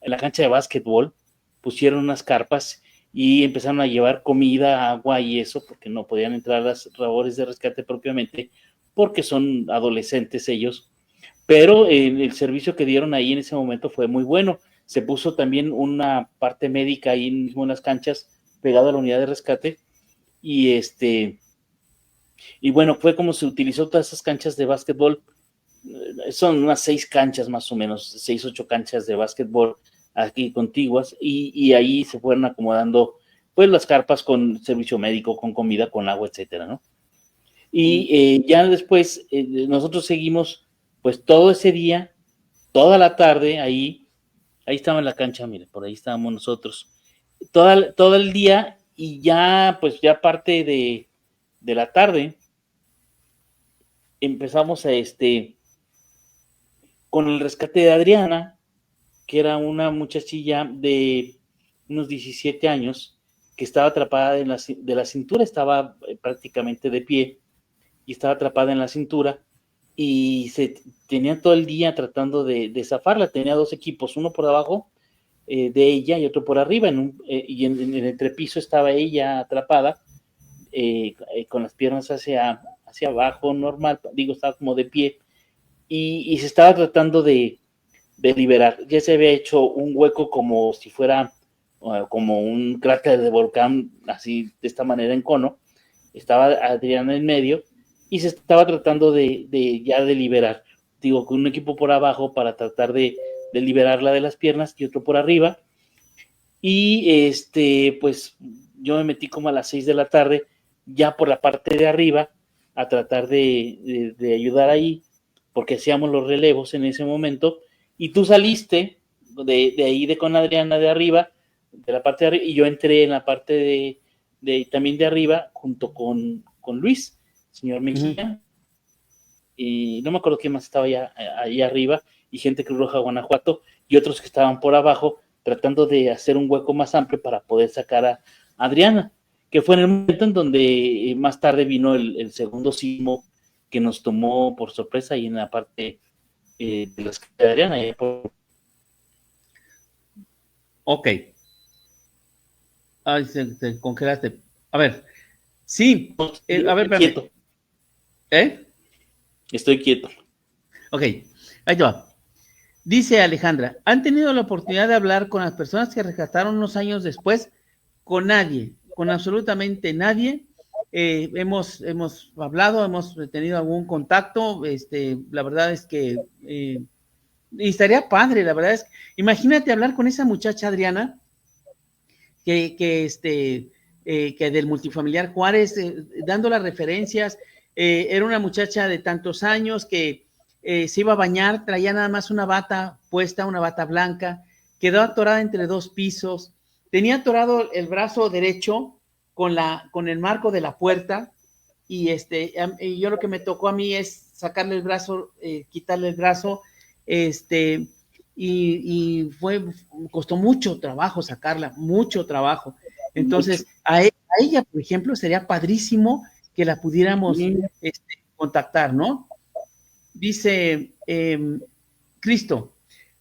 la cancha de básquetbol, pusieron unas carpas y empezaron a llevar comida, agua y eso, porque no podían entrar a las labores de rescate propiamente, porque son adolescentes ellos, pero el servicio que dieron ahí en ese momento fue muy bueno. Se puso también una parte médica ahí mismo en las canchas, pegado a la unidad de rescate, y y bueno, fue como se utilizó todas esas canchas de básquetbol, son unas 6 canchas más o menos, 6, 8 canchas de básquetbol aquí contiguas, y ahí se fueron acomodando pues las carpas con servicio médico, con comida, con agua, etcétera, ¿no? Y ya después nosotros seguimos pues todo ese día, toda la tarde ahí estaba en la cancha, mire, por ahí estábamos nosotros, todo el día, y ya pues ya parte de la tarde empezamos con el rescate de Adriana, que era una muchachilla de unos 17 años, que estaba atrapada de la cintura, estaba prácticamente de pie, y estaba atrapada en la cintura, y se tenía todo el día tratando de zafarla. Tenía 2 equipos, uno por abajo de ella y otro por arriba, y en el entrepiso estaba ella atrapada, con las piernas hacia abajo, normal, digo, estaba como de pie, y se estaba tratando de liberar. Ya se había hecho un hueco como si fuera como un cráter de volcán, así de esta manera en cono. Estaba Adriana en medio y se estaba tratando ya de liberar. Digo, con un equipo por abajo para tratar de liberarla de las piernas y otro por arriba. Y pues yo me metí como a las 6 de la tarde, ya por la parte de arriba, a tratar de ayudar ahí, porque hacíamos los relevos en ese momento, y tú saliste de ahí con Adriana de arriba, de la parte de arriba, y yo entré en la parte también de arriba, junto con Luis, señor Mejía, y no me acuerdo quién más estaba ahí arriba, y gente Cruz Roja Guanajuato, y otros que estaban por abajo, tratando de hacer un hueco más amplio para poder sacar a Adriana, que fue en el momento en donde más tarde vino el segundo sismo que nos tomó por sorpresa y en la parte de las de Adriana. Ok. Ay, te congelaste. A ver, sí, a ver, Estoy espérame. quieto. Estoy quieto. Ok, ahí te va. Dice Alejandra, ¿han tenido la oportunidad de hablar con las personas que rescataron unos años después? Con nadie, con absolutamente nadie. Hemos hablado, hemos tenido algún contacto. La verdad es que y estaría padre, la verdad es. Imagínate hablar con esa muchacha Adriana, que del multifamiliar Juárez, dando las referencias. Era una muchacha de tantos años que se iba a bañar, traía nada más una bata puesta, una bata blanca, quedó atorada entre dos pisos, tenía atorado el brazo derecho con el marco de la puerta, y yo lo que me tocó a mí es sacarle el brazo, quitarle el brazo, este, costó mucho trabajo sacarla, mucho trabajo. Entonces, a ella, por ejemplo, sería padrísimo que la pudiéramos contactar, ¿no? Dice Cristo,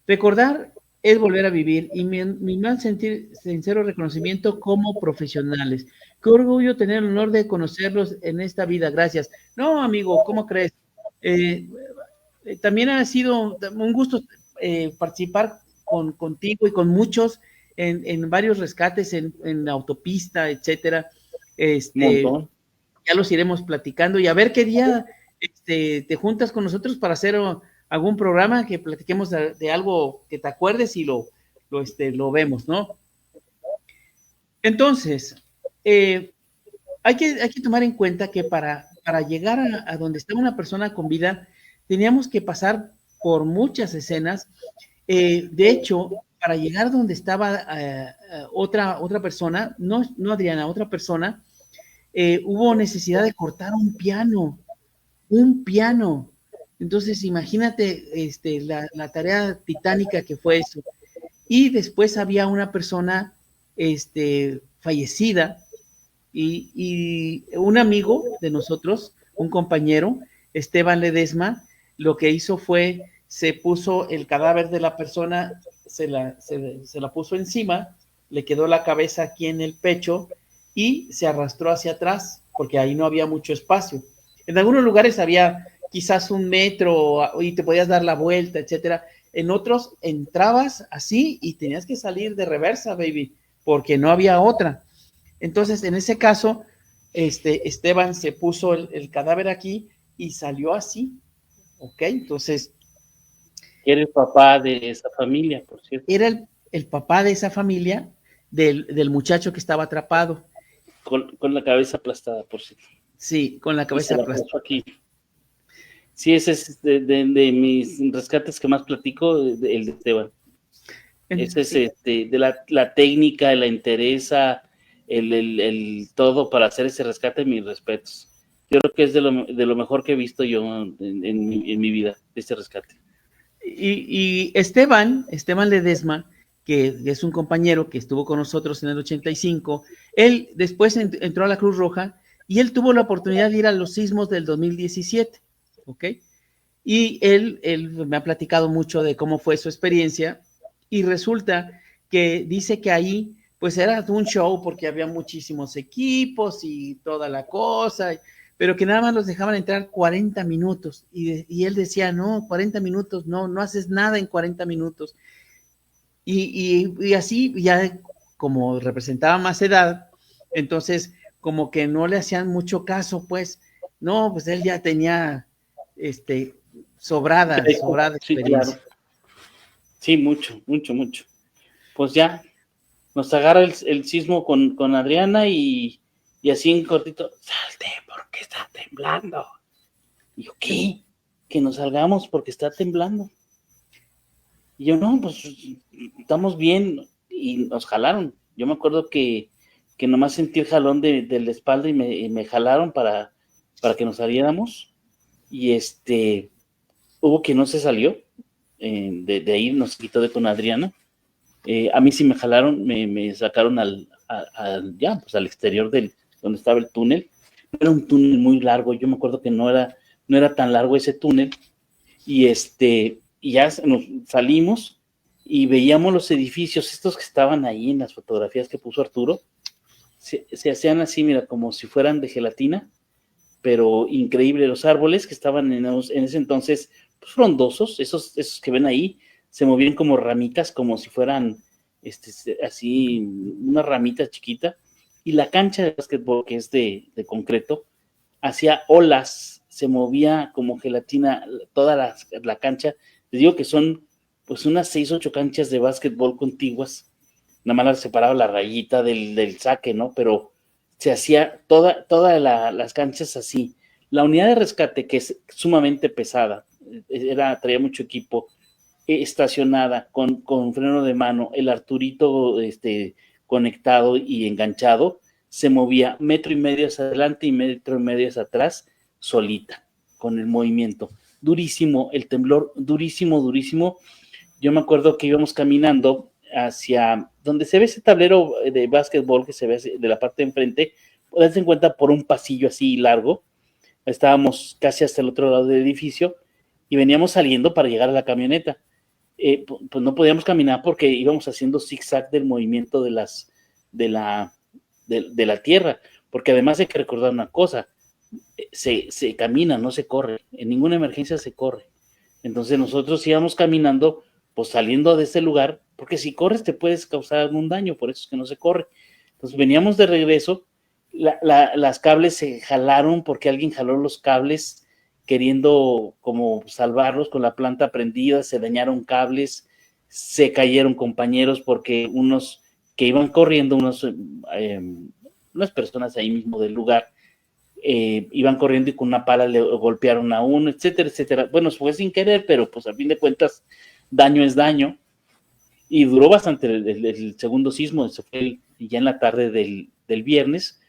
recordar es volver a vivir y mi más sincero reconocimiento como profesionales. Qué orgullo tener el honor de conocerlos en esta vida, gracias. No, amigo, ¿cómo crees? Eh, También ha sido un gusto participar contigo y con muchos en varios rescates en la autopista, etcétera. Un montón. Ya los iremos platicando y a ver qué día te juntas con nosotros para hacer algún programa que platiquemos de algo que te acuerdes y lo vemos, ¿no? Entonces, hay que tomar en cuenta que para llegar a donde está una persona con vida, teníamos que pasar por muchas escenas. De hecho, para llegar donde estaba otra persona, no Adriana, otra persona, hubo necesidad de cortar un piano. Entonces, imagínate la tarea titánica que fue eso. Y después había una persona fallecida y un amigo de nosotros, un compañero, Esteban Ledesma, lo que hizo fue, se puso el cadáver de la persona, se la puso encima, le quedó la cabeza aquí en el pecho y se arrastró hacia atrás, porque ahí no había mucho espacio. En algunos lugares había quizás 1 metro y te podías dar la vuelta, etcétera. En otros entrabas así y tenías que salir de reversa, baby, porque no había otra. Entonces, en ese caso, Esteban se puso el cadáver aquí y salió así, ¿ok? Entonces, Eres papá de esa familia, por cierto. era el papá de esa familia del muchacho que estaba atrapado. Con la cabeza aplastada, por cierto. Sí, con la cabeza aplastada. Aquí. Sí, ese es de mis rescates que más platico, el de Esteban. Ese es de la técnica, la entereza, el todo para hacer ese rescate, mis respetos. Yo creo que es de lo mejor que he visto yo en mi vida, este rescate. Y Esteban Ledesma, que es un compañero que estuvo con nosotros en el 85, él después entró a la Cruz Roja y él tuvo la oportunidad de ir a los sismos del 2017, ¿ok? Y él me ha platicado mucho de cómo fue su experiencia y resulta que dice que ahí pues era un show porque había muchísimos equipos y toda la cosa, pero que nada más los dejaban entrar 40 minutos y él decía, no, 40 minutos, no haces nada en 40 minutos. Y así ya como representaba más edad, entonces como que no le hacían mucho caso, pues, no, pues él ya tenía sobrada sí, experiencia. claro. Sí, mucho. Pues ya, nos agarra el sismo con Adriana y así en cortito, salte porque está temblando. Y yo, ¿qué? Que nos salgamos porque está temblando. Y yo, no, pues estamos bien. Y nos jalaron. Yo me acuerdo que nomás sentí el jalón de la espalda y me jalaron para que nos saliéramos. Y hubo quien no se salió. De ahí nos quitó de con Adriana. A mí sí me jalaron, me sacaron al exterior donde estaba el túnel. Era un túnel muy largo, yo me acuerdo que no era tan largo ese túnel. Y ya nos salimos y veíamos los edificios, estos que estaban ahí en las fotografías que puso Arturo, se hacían así, mira, como si fueran de gelatina, pero increíble. Los árboles que estaban en ese entonces, pues frondosos, esos que ven ahí, se movían como ramitas, como si fueran así, una ramita chiquita, y la cancha de básquetbol, que es de concreto, hacía olas, se movía como gelatina toda la cancha. Les digo que son pues unas 6, 8 canchas de básquetbol contiguas, nada más separaba la rayita del saque, ¿no? Pero se hacía todas las canchas así. La unidad de rescate, que es sumamente pesada, traía mucho equipo, estacionada con freno de mano, el Arturito conectado y enganchado, se movía 1.5 metros hacia adelante y 1.5 metros hacia atrás, solita, con el movimiento. Durísimo, el temblor, durísimo, durísimo. Yo me acuerdo que íbamos caminando hacia donde se ve ese tablero de básquetbol que se ve de la parte de enfrente, darse en cuenta por un pasillo así largo. Estábamos casi hasta el otro lado del edificio y veníamos saliendo para llegar a la camioneta. Pues no podíamos caminar porque íbamos haciendo zigzag del movimiento de la tierra, porque además hay que recordar una cosa, se camina, no se corre, en ninguna emergencia se corre. Entonces nosotros íbamos caminando, pues saliendo de ese lugar, porque si corres te puedes causar algún daño, por eso es que no se corre. Entonces veníamos de regreso, las cables se jalaron porque alguien jaló los cables queriendo como salvarlos con la planta prendida, se dañaron cables, se cayeron compañeros porque unos que iban corriendo, unas personas ahí mismo del lugar, iban corriendo y con una pala le golpearon a uno, etcétera, etcétera. Bueno, fue sin querer, pero pues a fin de cuentas daño es daño, y duró bastante el segundo sismo, eso fue ya en la tarde del viernes,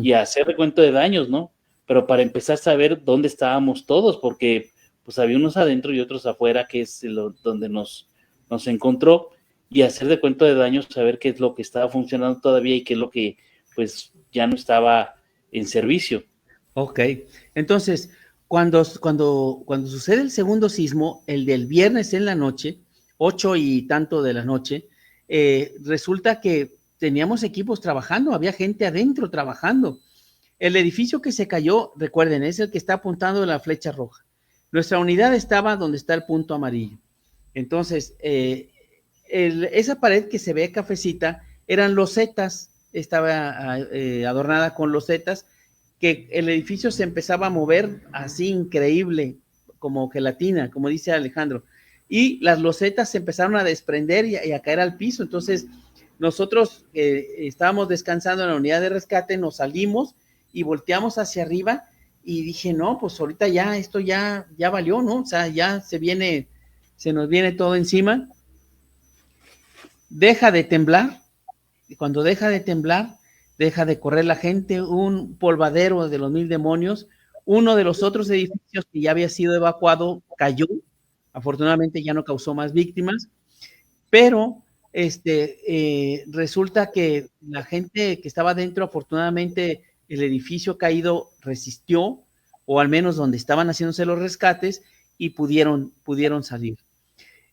y hacer recuento de daños, ¿no? Pero para empezar a saber dónde estábamos todos, porque pues había unos adentro y otros afuera, que es donde nos encontró, y hacer de cuento de daños, saber qué es lo que estaba funcionando todavía y qué es lo que pues ya no estaba en servicio. Ok, entonces, cuando sucede el segundo sismo, el del viernes en la noche, 8 y tanto de la noche, resulta que teníamos equipos trabajando, había gente adentro trabajando. El edificio que se cayó, recuerden, es el que está apuntando la flecha roja. Nuestra unidad estaba donde está el punto amarillo. Entonces, esa pared que se ve cafecita eran losetas, estaba adornada con losetas, que el edificio se empezaba a mover así increíble, como gelatina, como dice Alejandro. Y las losetas se empezaron a desprender y a caer al piso. Entonces, nosotros estábamos descansando en la unidad de rescate, nos salimos y volteamos hacia arriba y dije, no, pues ahorita ya, esto ya valió, ¿no? O sea, ya se nos viene todo encima. Deja de temblar, y cuando deja de temblar, deja de correr la gente, un polvadero de los 1000 demonios. Uno de los otros edificios que ya había sido evacuado cayó, afortunadamente ya no causó más víctimas, pero resulta que la gente que estaba dentro, afortunadamente el edificio caído resistió, o al menos donde estaban haciéndose los rescates, y pudieron salir.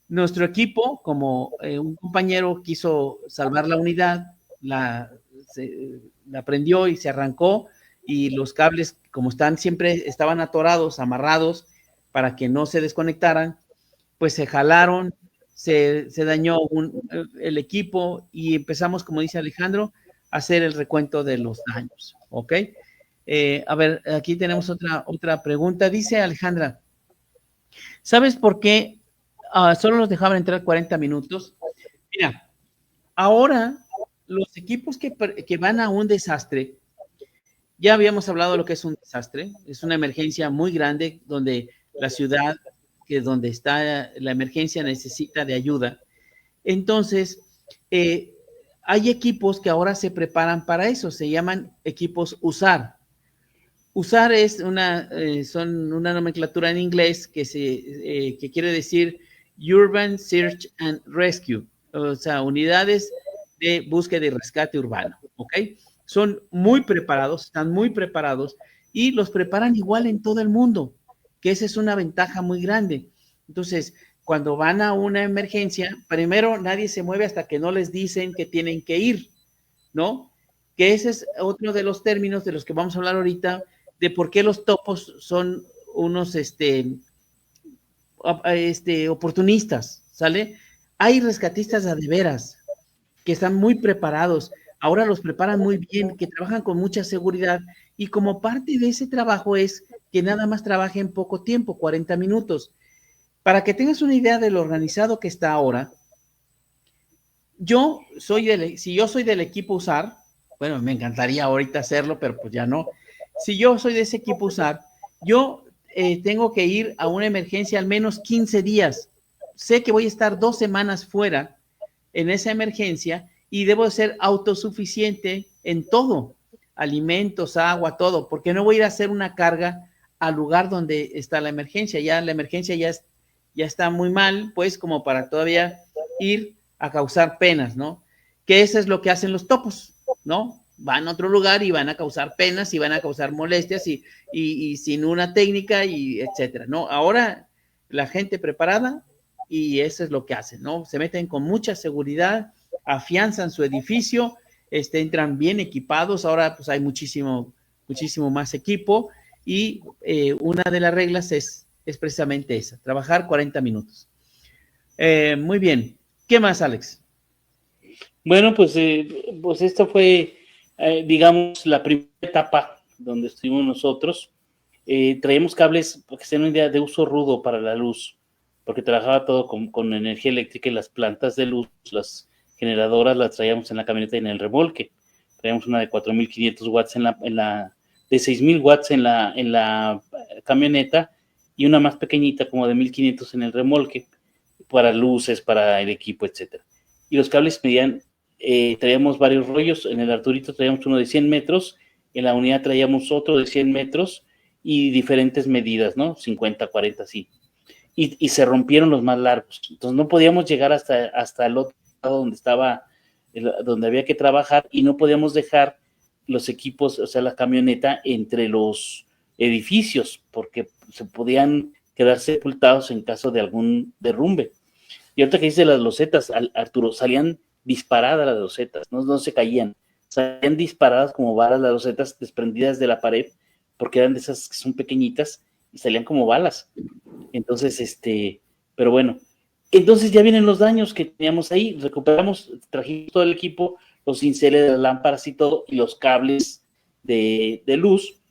Nuestro equipo, como un compañero quiso salvar la unidad, la prendió y se arrancó, y los cables, como siempre estaban atorados, amarrados, para que no se desconectaran, pues se jalaron, se dañó el equipo, y empezamos, como dice Alejandro, a hacer el recuento de los daños, ¿ok? A ver, aquí tenemos otra pregunta. Dice Alejandra, ¿sabes por qué solo nos dejaban entrar 40 minutos? Mira, ahora los equipos que van a un desastre, ya habíamos hablado de lo que es un desastre, es una emergencia muy grande donde la ciudad, que donde está la emergencia, necesita de ayuda. Entonces, hay equipos que ahora se preparan para eso, se llaman equipos USAR. USAR es son una nomenclatura en inglés que quiere decir Urban Search and Rescue, o sea, unidades de búsqueda y rescate urbano, ¿ok? Son muy preparados, están muy preparados, y los preparan igual en todo el mundo, que esa es una ventaja muy grande. Entonces, cuando van a una emergencia, primero nadie se mueve hasta que no les dicen que tienen que ir, ¿no? que ese es otro de los términos de los que vamos a hablar ahorita, de por qué los topos son unos oportunistas, ¿sale? Hay rescatistas a de veras, que están muy preparados, ahora los preparan muy bien, que trabajan con mucha seguridad, y como parte de ese trabajo es que nada más trabajen poco tiempo, 40 minutos. Para que tengas una idea de lo organizado que está ahora, si yo soy del equipo USAR, bueno, me encantaría ahorita hacerlo, pero pues ya no. Si yo soy de ese equipo USAR, yo tengo que ir a una emergencia al menos 15 días. Sé que voy a estar 2 semanas fuera en esa emergencia y debo ser autosuficiente en todo, alimentos, agua, todo, porque no voy a ir a hacer una carga al lugar donde está la emergencia. Ya la emergencia ya está muy mal, pues como para todavía ir a causar penas, ¿no? Que eso es lo que hacen los topos, ¿no? Van a otro lugar y van a causar penas y van a causar molestias y sin una técnica y etcétera, ¿no? Ahora la gente preparada y eso es lo que hacen, ¿no? Se meten con mucha seguridad, afianzan su edificio, entran bien equipados, ahora pues hay muchísimo más equipo y una de las reglas es precisamente esa, trabajar 40 minutos. Muy bien. ¿Qué más, Alex? Bueno, pues esta fue, digamos, la primera etapa donde estuvimos nosotros. Traíamos cables, para que se den una idea, de uso rudo para la luz, porque trabajaba todo con energía eléctrica y las plantas de luz, las generadoras las traíamos en la camioneta y en el remolque. Traíamos una de 4.500 watts de 6.000 watts en la camioneta y una más pequeñita como de 1.500 en el remolque para luces, para el equipo, etcétera. Y los cables medían, traíamos varios rollos, en el Arturito traíamos uno de 100 metros, en la unidad traíamos otro de 100 metros y diferentes medidas, ¿no? 50, 40, así. Y se rompieron los más largos. Entonces no podíamos llegar hasta el otro lado donde había que trabajar y no podíamos dejar los equipos, o sea, la camioneta entre los edificios porque se podían quedar sepultados en caso de algún derrumbe. Y ahorita que dice las losetas, Arturo, salían disparadas las losetas, no se caían, salían disparadas como balas las losetas desprendidas de la pared, porque eran de esas que son pequeñitas y salían como balas. Entonces, pero bueno, entonces ya vienen los daños que teníamos ahí, recuperamos, trajimos todo el equipo, los cinceles de las lámparas y todo, y los cables de luz,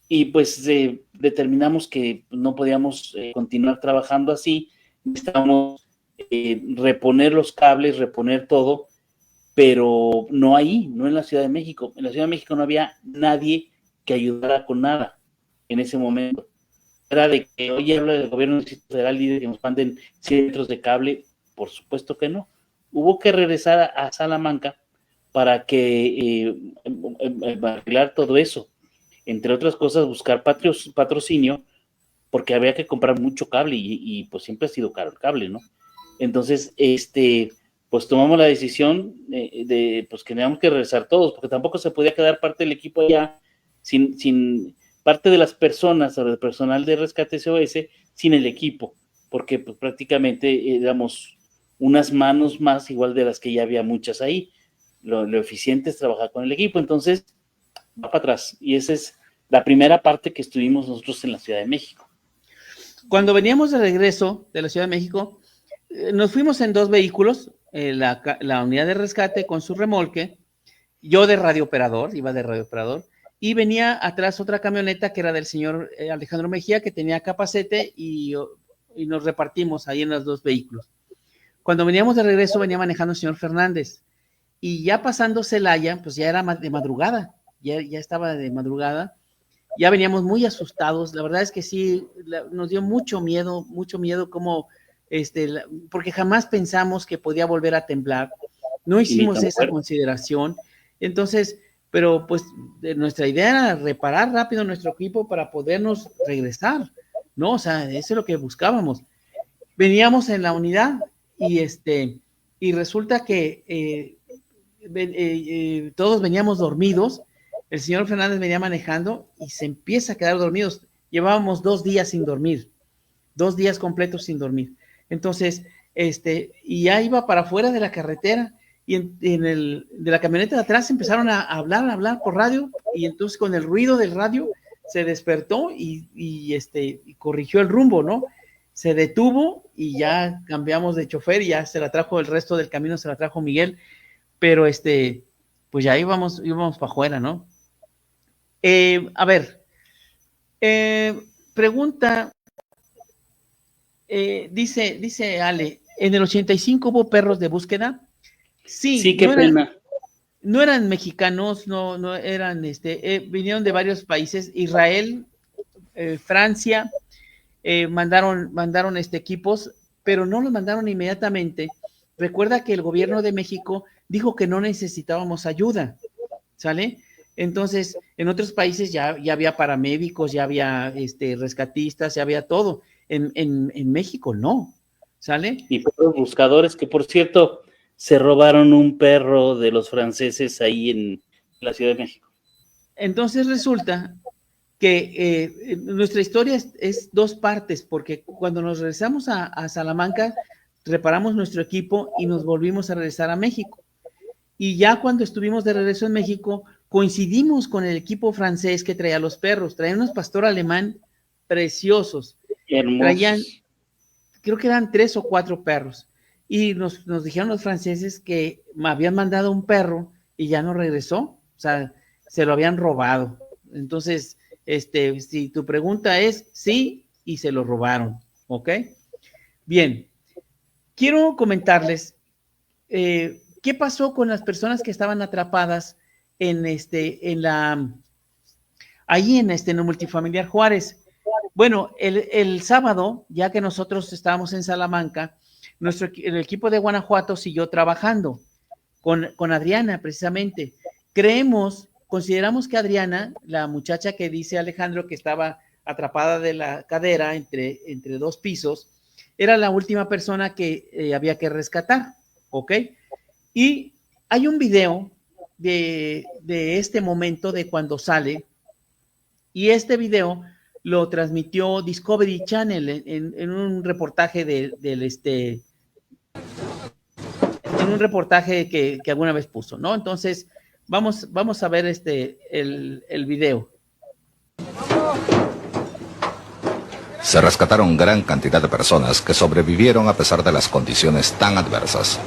y pues determinamos que no podíamos continuar trabajando así, necesitábamos reponer los cables, reponer todo, pero no ahí, no en la Ciudad de México. En la Ciudad de México no había nadie que ayudara con nada en ese momento. Era de que, oye, habla del gobierno federal y de que nos manden 100 metros de cable. Por supuesto que no. Hubo que regresar a Salamanca para que arreglar todo eso. Entre otras cosas, buscar patrocinio, porque había que comprar mucho cable y pues siempre ha sido caro el cable, ¿no? Entonces, pues tomamos la decisión pues que teníamos que regresar todos, porque tampoco se podía quedar parte del equipo allá sin parte de las personas o del personal de Rescate SOS sin el equipo, porque pues prácticamente éramos unas manos más igual de las que ya había muchas ahí. Lo eficiente es trabajar con el equipo, entonces va para atrás, y esa es la primera parte que estuvimos nosotros en la Ciudad de México. Cuando veníamos de regreso de la Ciudad de México, nos fuimos en 2 vehículos, la unidad de rescate con su remolque, yo de radiooperador, iba de radiooperador, y venía atrás otra camioneta que era del señor Alejandro Mejía, que tenía capacete, y nos repartimos ahí en los 2 vehículos. Cuando veníamos de regreso venía manejando el señor Fernández, y ya pasando Celaya, pues ya era de madrugada, ya estaba de madrugada, ya veníamos muy asustados, la verdad es que sí, nos dio mucho miedo como, porque jamás pensamos que podía volver a temblar, no hicimos esa consideración, entonces, pero pues nuestra idea era reparar rápido nuestro equipo para podernos regresar, ¿no? O sea, eso es lo que buscábamos. Veníamos en la unidad y resulta que todos veníamos dormidos. El señor Fernández venía manejando y se empieza a quedar dormidos. Llevábamos 2 días sin dormir, 2 días completos sin dormir. Entonces, y ya iba para afuera de la carretera y de la camioneta de atrás empezaron a hablar por radio, y entonces con el ruido del radio se despertó y corrigió el rumbo, ¿no? Se detuvo y ya cambiamos de chofer y ya se la trajo el resto del camino, se la trajo Miguel, pero pues ya íbamos para afuera, ¿no? A ver, pregunta, dice Ale, ¿en el 85 hubo perros de búsqueda? Sí, qué pena. No eran mexicanos, no eran, vinieron de varios países, Israel, Francia, mandaron equipos, pero no los mandaron inmediatamente. Recuerda que el gobierno de México dijo que no necesitábamos ayuda, ¿sale? Entonces, en otros países ya había paramédicos, ya había rescatistas, ya había todo. En México no, ¿sale? Y perros buscadores, que por cierto, se robaron un perro de los franceses ahí en la Ciudad de México. Entonces resulta que nuestra historia es dos partes, porque cuando nos regresamos a Salamanca, reparamos nuestro equipo y nos volvimos a regresar a México. Y ya cuando estuvimos de regreso en México, coincidimos con el equipo francés que traía los perros. Traían unos pastor alemán preciosos. Hermosos. Traían, creo que eran 3 o 4 perros. Y nos dijeron los franceses que me habían mandado un perro y ya no regresó. O sea, se lo habían robado. Entonces, si tu pregunta es sí, y se lo robaron. ¿Ok? Bien. Quiero comentarles ¿qué pasó con las personas que estaban atrapadas ahí en el multifamiliar Juárez? Bueno, el sábado, ya que nosotros estábamos en Salamanca, el equipo de Guanajuato siguió trabajando con Adriana, precisamente. Consideramos que Adriana, la muchacha que dice Alejandro que estaba atrapada de la cadera entre 2 pisos, era la última persona que había que rescatar, ¿ok? Y hay un video de este momento de cuando sale, y este video lo transmitió Discovery Channel en un reportaje en un reportaje que alguna vez puso, ¿no? Entonces, vamos a ver el video. Se rescataron gran cantidad de personas que sobrevivieron a pesar de las condiciones tan adversas.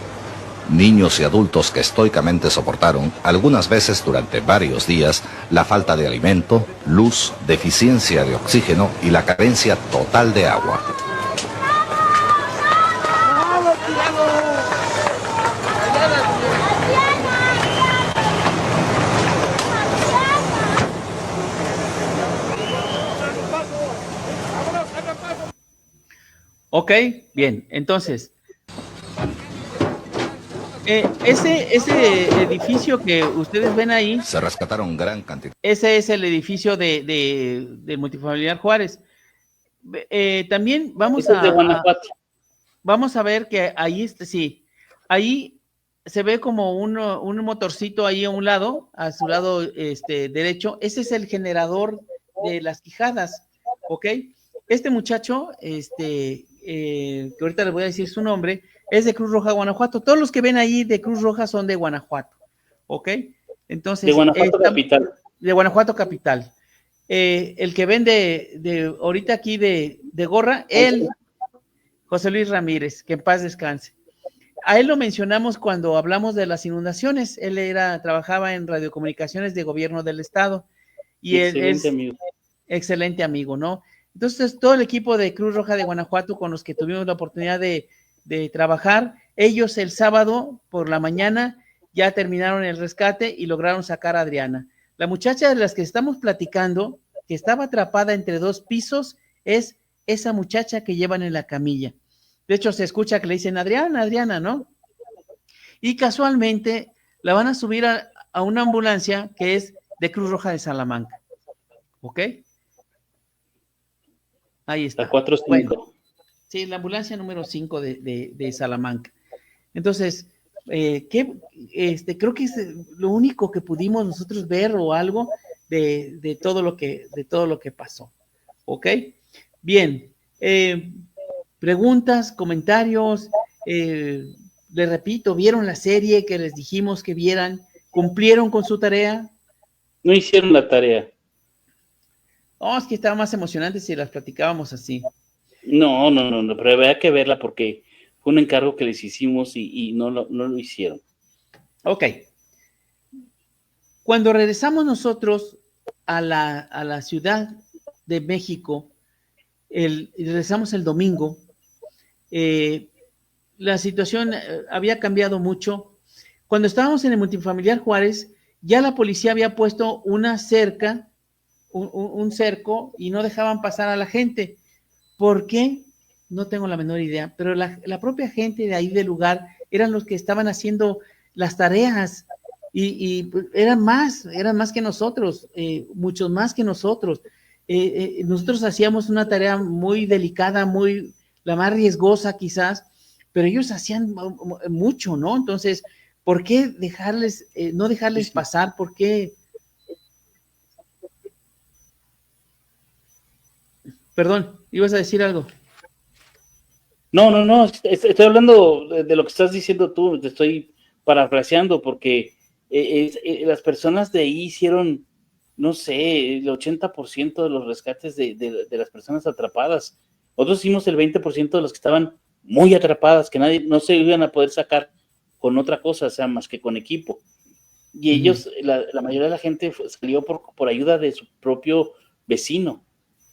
Niños y adultos que estoicamente soportaron, algunas veces durante varios días, la falta de alimento, luz, deficiencia de oxígeno y la carencia total de agua. Ok, bien, entonces, ese edificio que ustedes ven ahí, se rescataron gran cantidad. Ese es el edificio de multifamiliar Juárez. También vamos a ver que ahí sí, ahí se ve como un motorcito ahí a un lado, a su lado derecho. Ese es el generador de las Quijadas, ¿ok? Este muchacho, que ahorita les voy a decir su nombre, es de Cruz Roja, Guanajuato. Todos los que ven ahí de Cruz Roja son de Guanajuato, ¿ok? Entonces, de Guanajuato Capital. De Guanajuato Capital. El que vende ahorita aquí de gorra, él, José Luis Ramírez, que en paz descanse. A él lo mencionamos cuando hablamos de las inundaciones. Él trabajaba en radiocomunicaciones de gobierno del estado. Y excelente amigo. Excelente amigo, ¿no? Entonces, todo el equipo de Cruz Roja de Guanajuato con los que tuvimos la oportunidad de trabajar, ellos el sábado por la mañana ya terminaron el rescate y lograron sacar a Adriana. La muchacha de las que estamos platicando, que estaba atrapada entre 2 pisos, es esa muchacha que llevan en la camilla. De hecho, se escucha que le dicen Adriana, Adriana, ¿no? Y casualmente la van a subir a una ambulancia que es de Cruz Roja de Salamanca. ¿Ok? Ahí está. La 45. Bueno, sí, la ambulancia número 5 de Salamanca. Entonces, creo que es lo único que pudimos nosotros ver o algo de todo lo que pasó. ¿Ok? Bien. Preguntas, comentarios, les repito, ¿vieron la serie que les dijimos que vieran? ¿Cumplieron con su tarea? No hicieron la tarea. Oh, es que estaba más emocionante si las platicábamos así. No, pero había que verla porque fue un encargo que les hicimos y no lo hicieron. Ok. Cuando regresamos nosotros a la Ciudad de México, regresamos el domingo, la situación había cambiado mucho. Cuando estábamos en el multifamiliar Juárez, ya la policía había puesto una cerca, un cerco, y no dejaban pasar a la gente. ¿Por qué? No tengo la menor idea, pero la propia gente de ahí del lugar eran los que estaban haciendo las tareas y eran más que nosotros, muchos más que nosotros. Nosotros hacíamos una tarea muy delicada, la más riesgosa quizás, pero ellos hacían mucho, ¿no? Entonces, ¿por qué no dejarles pasar? ¿Por qué? Perdón, ibas a decir algo. No, estoy hablando de lo que estás diciendo tú, te estoy parafraseando porque las personas de ahí hicieron, no sé, el 80% de los rescates de las personas atrapadas. Nosotros hicimos el 20% de los que estaban muy atrapadas, que no se iban a poder sacar con otra cosa, o sea, más que con equipo. Y ellos, la mayoría de la gente salió por ayuda de su propio vecino.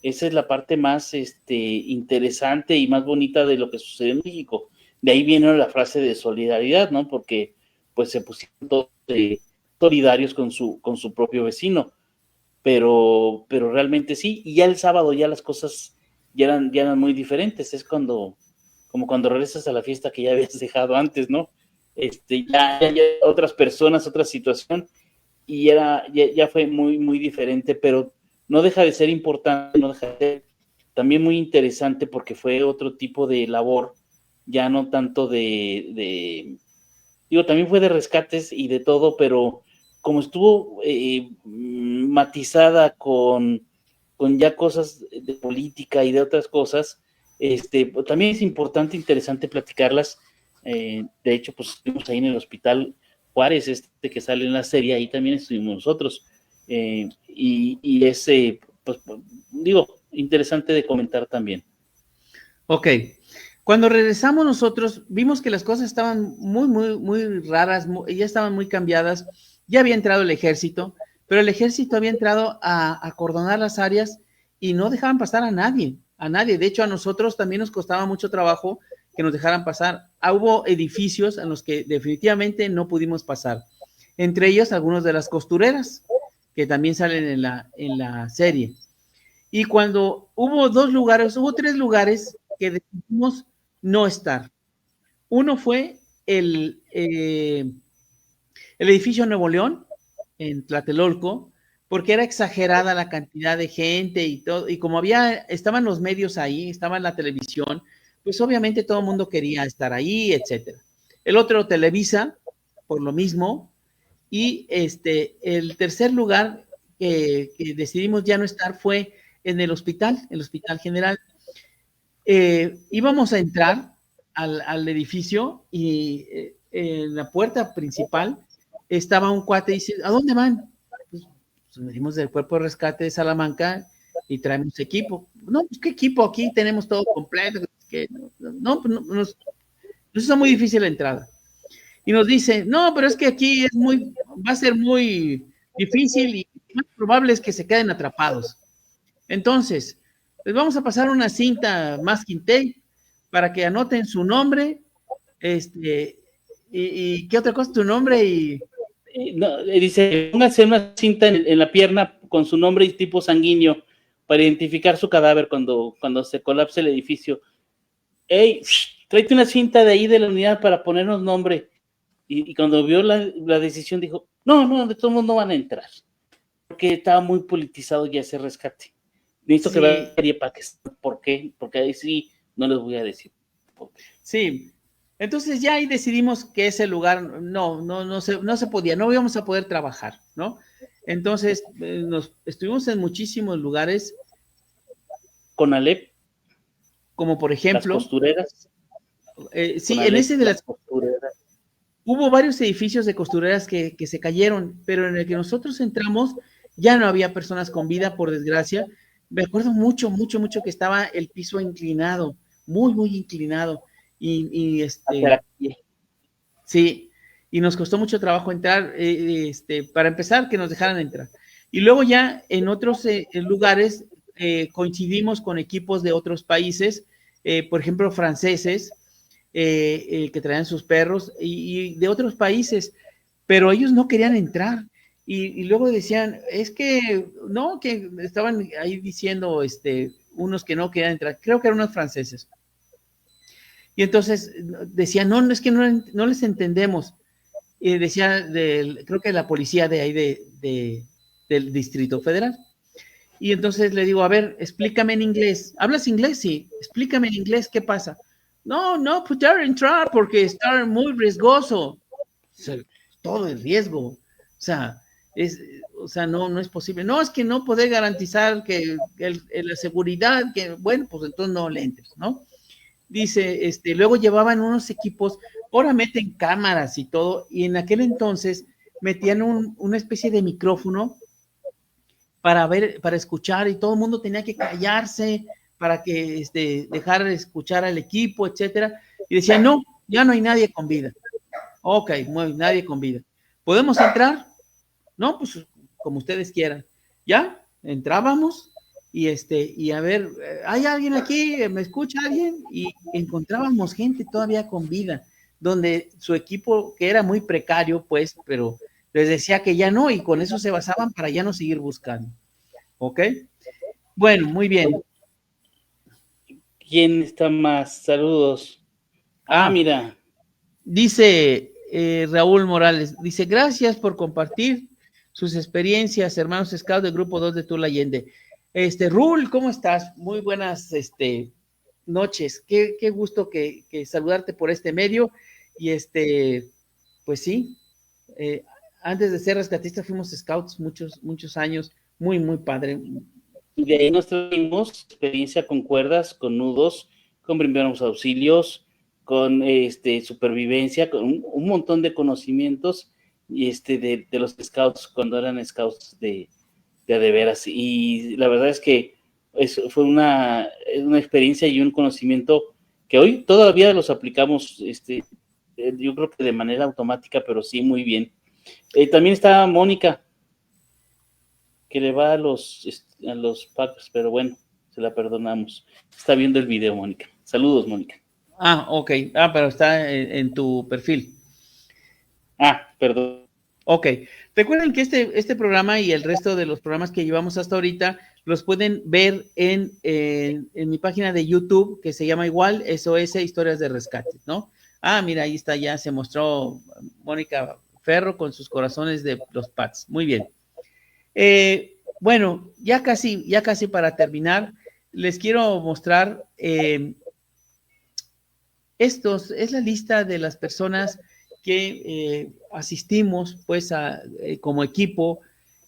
Esa es la parte más interesante y más bonita de lo que sucedió en México. De ahí viene la frase de solidaridad, ¿no? Porque pues se pusieron todos solidarios con su propio vecino. Pero realmente sí, y ya el sábado ya las cosas ya eran muy diferentes. Es como cuando regresas a la fiesta que ya habías dejado antes, ¿no? Ya otras personas, otra situación, y ya fue muy, muy diferente, pero no deja de ser importante, no deja de ser también muy interesante porque fue otro tipo de labor, ya no tanto digo, también fue de rescates y de todo, pero como estuvo matizada con ya cosas de política y de otras cosas, también es importante, interesante platicarlas. De hecho, pues estuvimos ahí en el hospital Juárez, que sale en la serie, ahí también estuvimos nosotros. Y es, pues, digo, interesante de comentar también. Ok. Cuando regresamos nosotros, vimos que las cosas estaban muy, muy, muy raras, ya estaban muy cambiadas. Ya había entrado el ejército, pero el ejército había entrado a acordonar las áreas y no dejaban pasar a nadie. De hecho, a nosotros también nos costaba mucho trabajo que nos dejaran pasar. Hubo edificios en los que definitivamente no pudimos pasar. Entre ellos, algunos de las costureras, que también salen en la serie. Y cuando hubo 3 lugares que decidimos no estar. Uno fue el edificio Nuevo León, en Tlatelolco, porque era exagerada la cantidad de gente y todo, y como estaban los medios ahí, estaba en la televisión, pues obviamente todo el mundo quería estar ahí, etcétera. El otro, Televisa, por lo mismo, y el tercer lugar que decidimos ya no estar fue en el Hospital General. Íbamos a entrar al edificio y en la puerta principal estaba un cuate y dice, ¿a dónde van? Pues venimos del Cuerpo de Rescate de Salamanca y traemos equipo. No, pues ¿qué equipo? Aquí tenemos todo completo. Nos hizo muy difícil la entrada. Y nos dice, no, pero es que aquí va a ser muy difícil y más probable es que se queden atrapados. Entonces, les vamos a pasar una cinta masking tape para que anoten su nombre, y qué otra cosa, tu nombre y... No, dice, póngase una cinta en la pierna con su nombre y tipo sanguíneo para identificar su cadáver cuando se colapse el edificio. Ey, tráete una cinta de ahí de la unidad para ponernos nombre. Y cuando vio la decisión dijo, no, de todos modos no van a entrar, porque estaba muy politizado ya ese rescate. Necesito que vean para que sepan por qué, porque ahí sí no les voy a decir por qué. Sí, entonces ya ahí decidimos que ese lugar no se podía, no íbamos a poder trabajar, ¿no? Entonces estuvimos en muchísimos lugares. Con Alep. Como por ejemplo. Las costureras. Sí, en ese de las costureras. hubo varios edificios de costureras que se cayeron, pero en el que nosotros entramos ya no había personas con vida, por desgracia. Me acuerdo mucho, mucho, mucho que estaba el piso inclinado, muy, muy inclinado. Sí, y nos costó mucho trabajo entrar, para empezar, que nos dejaran entrar. Y luego ya en otros lugares coincidimos con equipos de otros países, por ejemplo, franceses, que traían sus perros, y de otros países, pero ellos no querían entrar. Y luego decían, es que, no, que estaban ahí diciendo, unos que no querían entrar, creo que eran unos franceses. Y entonces decían, no, es que no les entendemos. Y decía, creo que la policía de ahí del Distrito Federal. Y entonces le digo, a ver, explícame en inglés. ¿Hablas inglés? Sí. Explícame en inglés, ¿qué pasa? No, pues ya entrar porque está muy riesgoso. O sea, todo el riesgo. O sea, no es posible. No, es que no poder garantizar que la seguridad, que bueno, pues entonces no le entres, ¿no? Dice, luego llevaban unos equipos, ahora meten cámaras y todo, y en aquel entonces metían una especie de micrófono para ver, para escuchar, y todo el mundo tenía que callarse para que dejar de escuchar al equipo, etcétera. Y decían, no, ya no hay nadie con vida. Ok, nadie con vida. ¿Podemos entrar? No, pues como ustedes quieran. Ya, entrábamos y a ver, ¿hay alguien aquí? ¿Me escucha alguien? Y encontrábamos gente todavía con vida, donde su equipo, que era muy precario, pues, pero les decía que ya no, y con eso se basaban para ya no seguir buscando. ¿Ok? Bueno, muy bien. ¿Quién está más? Saludos. Mira. Dice Raúl Morales, dice, gracias por compartir sus experiencias, hermanos Scouts del Grupo 2 de Tula Allende. Raúl, ¿cómo estás? Muy buenas noches. Qué gusto que saludarte por este medio. Y pues sí, antes de ser rescatistas fuimos Scouts muchos años. Muy, muy padre. Y de ahí nos tuvimos experiencia con cuerdas, con nudos, con primeros auxilios, con supervivencia, con un montón de conocimientos y de los scouts cuando eran scouts de veras. Y la verdad es que fue una experiencia y un conocimiento que hoy todavía los aplicamos, yo creo que de manera automática, pero sí muy bien. También está Mónica, que le va a los Packers, pero bueno, se la perdonamos. Está viendo el video, Mónica. Saludos, Mónica. Ok. Pero está en tu perfil. Perdón. Ok. Recuerden que este programa y el resto de los programas que llevamos hasta ahorita los pueden ver en mi página de YouTube, que se llama igual, SOS Historias de Rescate, ¿no? Mira, ahí está, ya se mostró Mónica Ferro con sus corazones de los Pats. Muy bien. Bueno, ya casi para terminar, les quiero mostrar es la lista de las personas que asistimos pues como equipo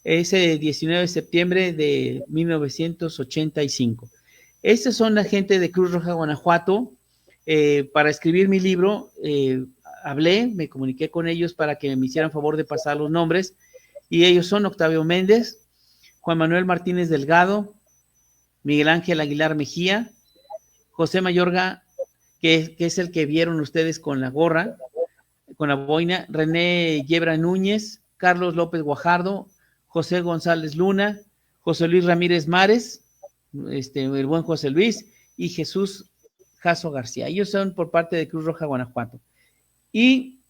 ese 19 de septiembre de 1985. Estas son la gente de Cruz Roja Guanajuato. Para escribir mi libro, me comuniqué con ellos para que me hicieran favor de pasar los nombres, y ellos son Octavio Méndez, Juan Manuel Martínez Delgado, Miguel Ángel Aguilar Mejía, José Mayorga, que es el que vieron ustedes con la gorra, con la boina, René Yebra Núñez, Carlos López Guajardo, José González Luna, José Luis Ramírez Mares, el buen José Luis, y Jesús Jasso García. Ellos son por parte de Cruz Roja Guanajuato. Y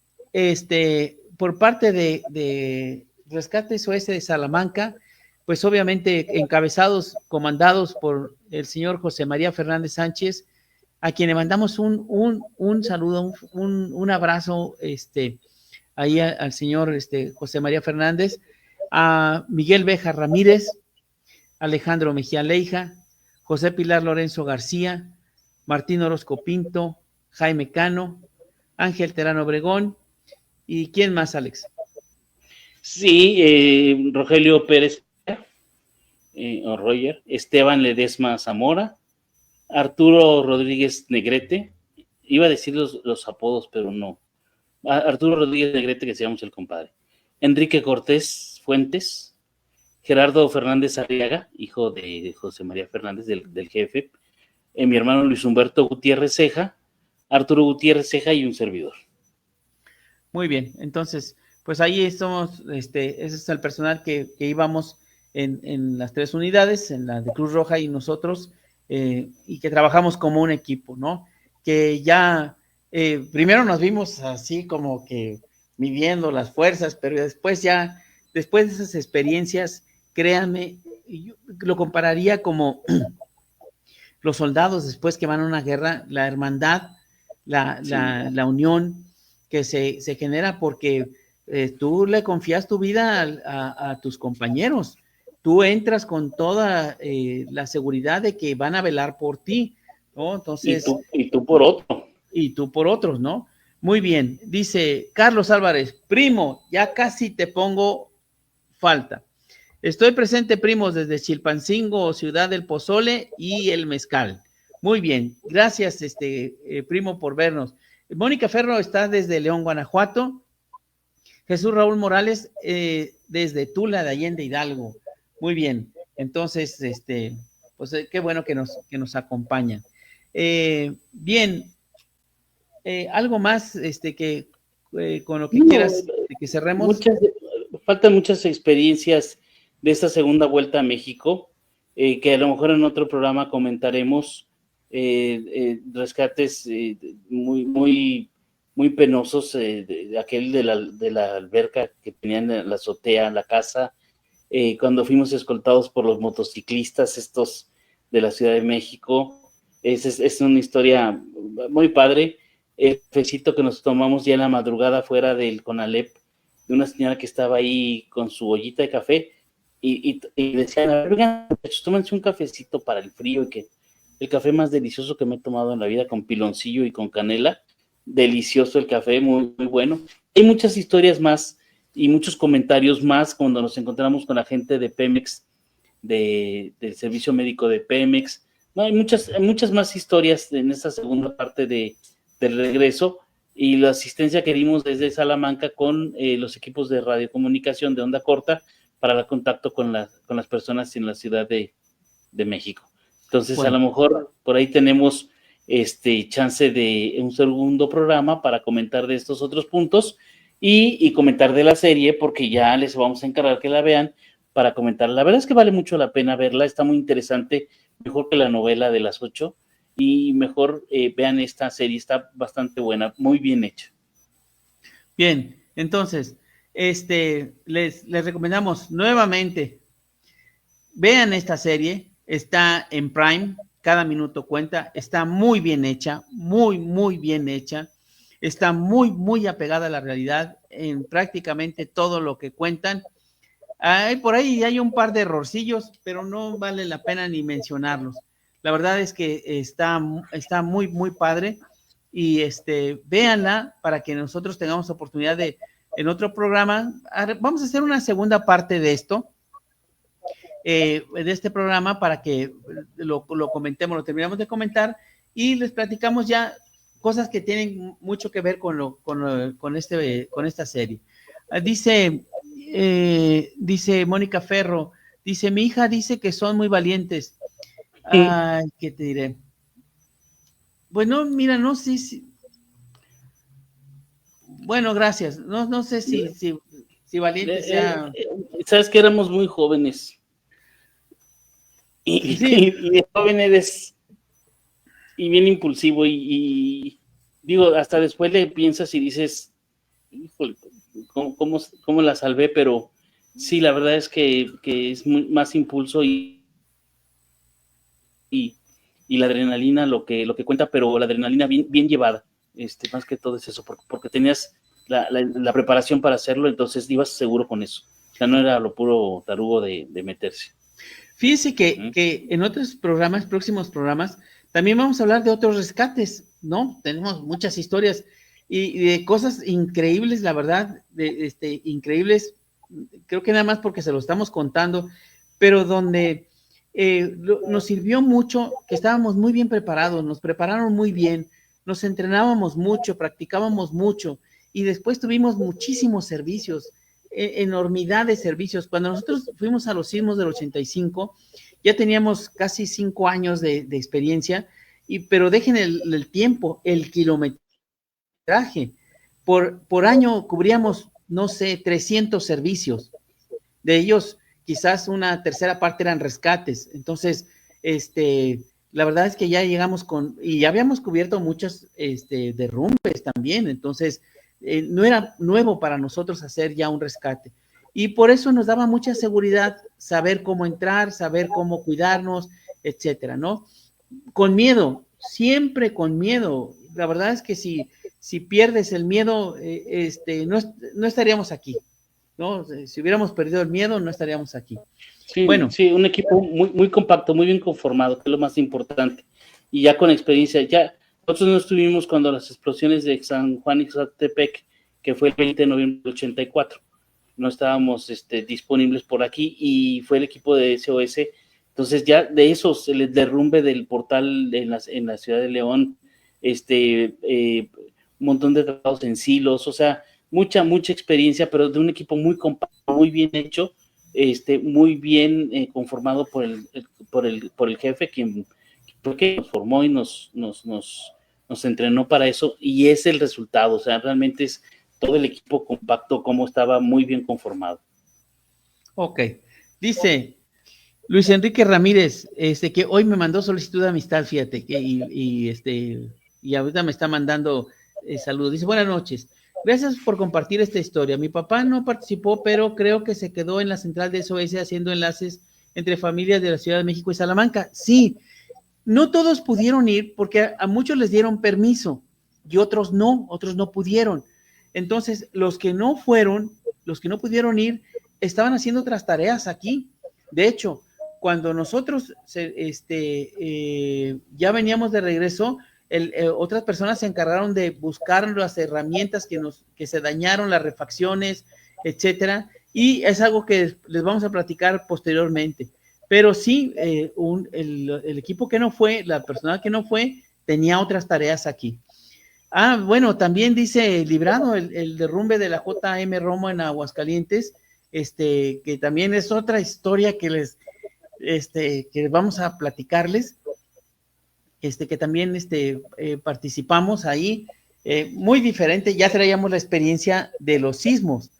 por parte de Rescate SOS de Salamanca, pues obviamente encabezados, comandados por el señor José María Fernández Sánchez, a quien le mandamos un saludo, un abrazo ahí al señor José María Fernández, a Miguel Béjar Ramírez, Alejandro Mejía Leija, José Pilar Lorenzo García, Martín Orozco Pinto, Jaime Cano, Ángel Terano Obregón, ¿y quién más, Alex? Sí, Rogelio Pérez, o Roger, Esteban Ledesma Zamora, Arturo Rodríguez Negrete, iba a decir los apodos, pero no Arturo Rodríguez Negrete, que decíamos el compadre, Enrique Cortés Fuentes, Gerardo Fernández Arriaga, hijo de José María Fernández, del jefe, mi hermano Luis Humberto Gutiérrez Ceja, Arturo Gutiérrez Ceja y un servidor. Muy bien, entonces, pues ahí estamos, ese es el personal que íbamos en las 3 unidades, en la de Cruz Roja y nosotros, y que trabajamos como un equipo, ¿no? Que ya, primero nos vimos así como que midiendo las fuerzas, pero después de esas experiencias, créanme, yo lo compararía como los soldados después que van a una guerra, la hermandad, la unión que se genera porque tú le confías tu vida a tus compañeros, tú entras con toda la seguridad de que van a velar por ti, ¿no? Entonces, y tú por otro. Y tú por otros, ¿no? Muy bien, dice Carlos Álvarez, primo, ya casi te pongo falta. Estoy presente, primos, desde Chilpancingo, Ciudad del Pozole y el Mezcal. Muy bien, gracias, primo, por vernos. Mónica Ferro está desde León, Guanajuato. Jesús Raúl Morales desde Tula de Allende, Hidalgo. Muy bien, entonces, pues qué bueno que nos acompañan. Bien, algo más que con lo que quieras que cerremos. Faltan muchas experiencias de esta segunda vuelta a México, que a lo mejor en otro programa comentaremos, rescates muy penosos, de aquel de la alberca que tenían en la azotea, en la casa, cuando fuimos escoltados por los motociclistas estos de la Ciudad de México. Es una historia muy padre. El cafecito que nos tomamos ya en la madrugada fuera del Conalep, de una señora que estaba ahí con su ollita de café, y decían, oigan, tómense un cafecito para el frío, y que el café más delicioso que me he tomado en la vida, con piloncillo y con canela, delicioso el café, muy, muy bueno. Hay muchas historias más y muchos comentarios más cuando nos encontramos con la gente de Pemex, del servicio médico de Pemex. No, hay muchas más historias en esta segunda parte del regreso, y la asistencia que dimos desde Salamanca con los equipos de radiocomunicación de onda corta para el contacto con las personas en la Ciudad de México. Entonces, bueno, a lo mejor por ahí tenemos chance de un segundo programa para comentar de estos otros puntos y comentar de la serie, porque ya les vamos a encargar que la vean para comentar. La verdad es que vale mucho la pena verla, está muy interesante, mejor que la novela de las 8, y mejor vean esta serie, está bastante buena, muy bien hecha. Bien, entonces, les recomendamos nuevamente, vean esta serie, está en Prime, cada minuto cuenta, está muy bien hecha, muy, muy bien hecha, está muy, muy apegada a la realidad en prácticamente todo lo que cuentan. Por ahí hay un par de errorcillos, pero no vale la pena ni mencionarlos. La verdad es que está muy, muy padre, y véanla para que nosotros tengamos oportunidad de, en otro programa, vamos a hacer una segunda parte de esto, de este programa, para que lo comentemos, lo terminamos de comentar y les platicamos ya cosas que tienen mucho que ver con esta serie. Dice Mónica Ferro, dice, mi hija dice que son muy valientes. Ay, ¿qué te diré? Bueno, mira, no sé si... Bueno, gracias. No sé si valiente sea... Sabes que éramos muy jóvenes. Y de joven eres y bien impulsivo, y digo, hasta después le piensas y dices, híjole, ¿cómo la salvé? Pero sí, la verdad es que es más impulso y la adrenalina lo que cuenta, pero la adrenalina bien llevada, más que todo es eso, porque tenías la preparación para hacerlo, entonces ibas seguro con eso, o sea, no era lo puro tarugo de meterse. Fíjese que en otros programas, próximos programas, también vamos a hablar de otros rescates, ¿no? Tenemos muchas historias y de cosas increíbles, la verdad, increíbles, creo que nada más porque se lo estamos contando, pero donde nos sirvió mucho, que estábamos muy bien preparados, nos prepararon muy bien, nos entrenábamos mucho, practicábamos mucho, y después tuvimos muchísimos servicios, enormidad de servicios. Cuando nosotros fuimos a los sismos del 85, ya teníamos casi 5 años de experiencia, pero dejen el tiempo, el kilometraje. Por año cubríamos, no sé, 300 servicios. De ellos, quizás una tercera parte eran rescates. Entonces, la verdad es que ya llegamos y ya habíamos cubierto muchos derrumbes también. Entonces, no era nuevo para nosotros hacer ya un rescate. Y por eso nos daba mucha seguridad saber cómo entrar, saber cómo cuidarnos, etcétera, ¿no? Con miedo, siempre con miedo. La verdad es que si pierdes el miedo, no estaríamos aquí, ¿no? Si hubiéramos perdido el miedo, no estaríamos aquí. Sí, bueno, sí, un equipo muy, muy compacto, muy bien conformado, que es lo más importante. Y ya con experiencia, ya nosotros no estuvimos cuando las explosiones de San Juan Ixtepec, que fue el 20 de noviembre del 84. No estábamos disponibles por aquí y fue el equipo de SOS. Entonces ya de esos, el derrumbe del portal en la ciudad de León, un montón de tratados en silos, o sea, mucha experiencia, pero de un equipo muy compacto, muy bien hecho, muy bien conformado por el jefe, quien nos formó y nos entrenó para eso, y es el resultado. O sea, realmente es todo el equipo compacto, como estaba muy bien conformado. Ok, dice Luis Enrique Ramírez, que hoy me mandó solicitud de amistad, fíjate, y ahorita me está mandando saludos. Dice, buenas noches, gracias por compartir esta historia. Mi papá no participó, pero creo que se quedó en la central de SOS haciendo enlaces entre familias de la Ciudad de México y Salamanca. Sí, no todos pudieron ir porque a muchos les dieron permiso y otros no pudieron. Entonces, los que no pudieron ir, estaban haciendo otras tareas aquí. De hecho, cuando nosotros ya veníamos de regreso, otras personas se encargaron de buscar las herramientas que se dañaron, las refacciones, etcétera, y es algo que les vamos a platicar posteriormente. Pero sí, el equipo que no fue, la personal que no fue, tenía otras tareas aquí. Bueno, también dice Librado, el derrumbe de la JM Romo en Aguascalientes, que también es otra historia que vamos a platicarles, que también participamos ahí, muy diferente. Ya traíamos la experiencia de los sismos,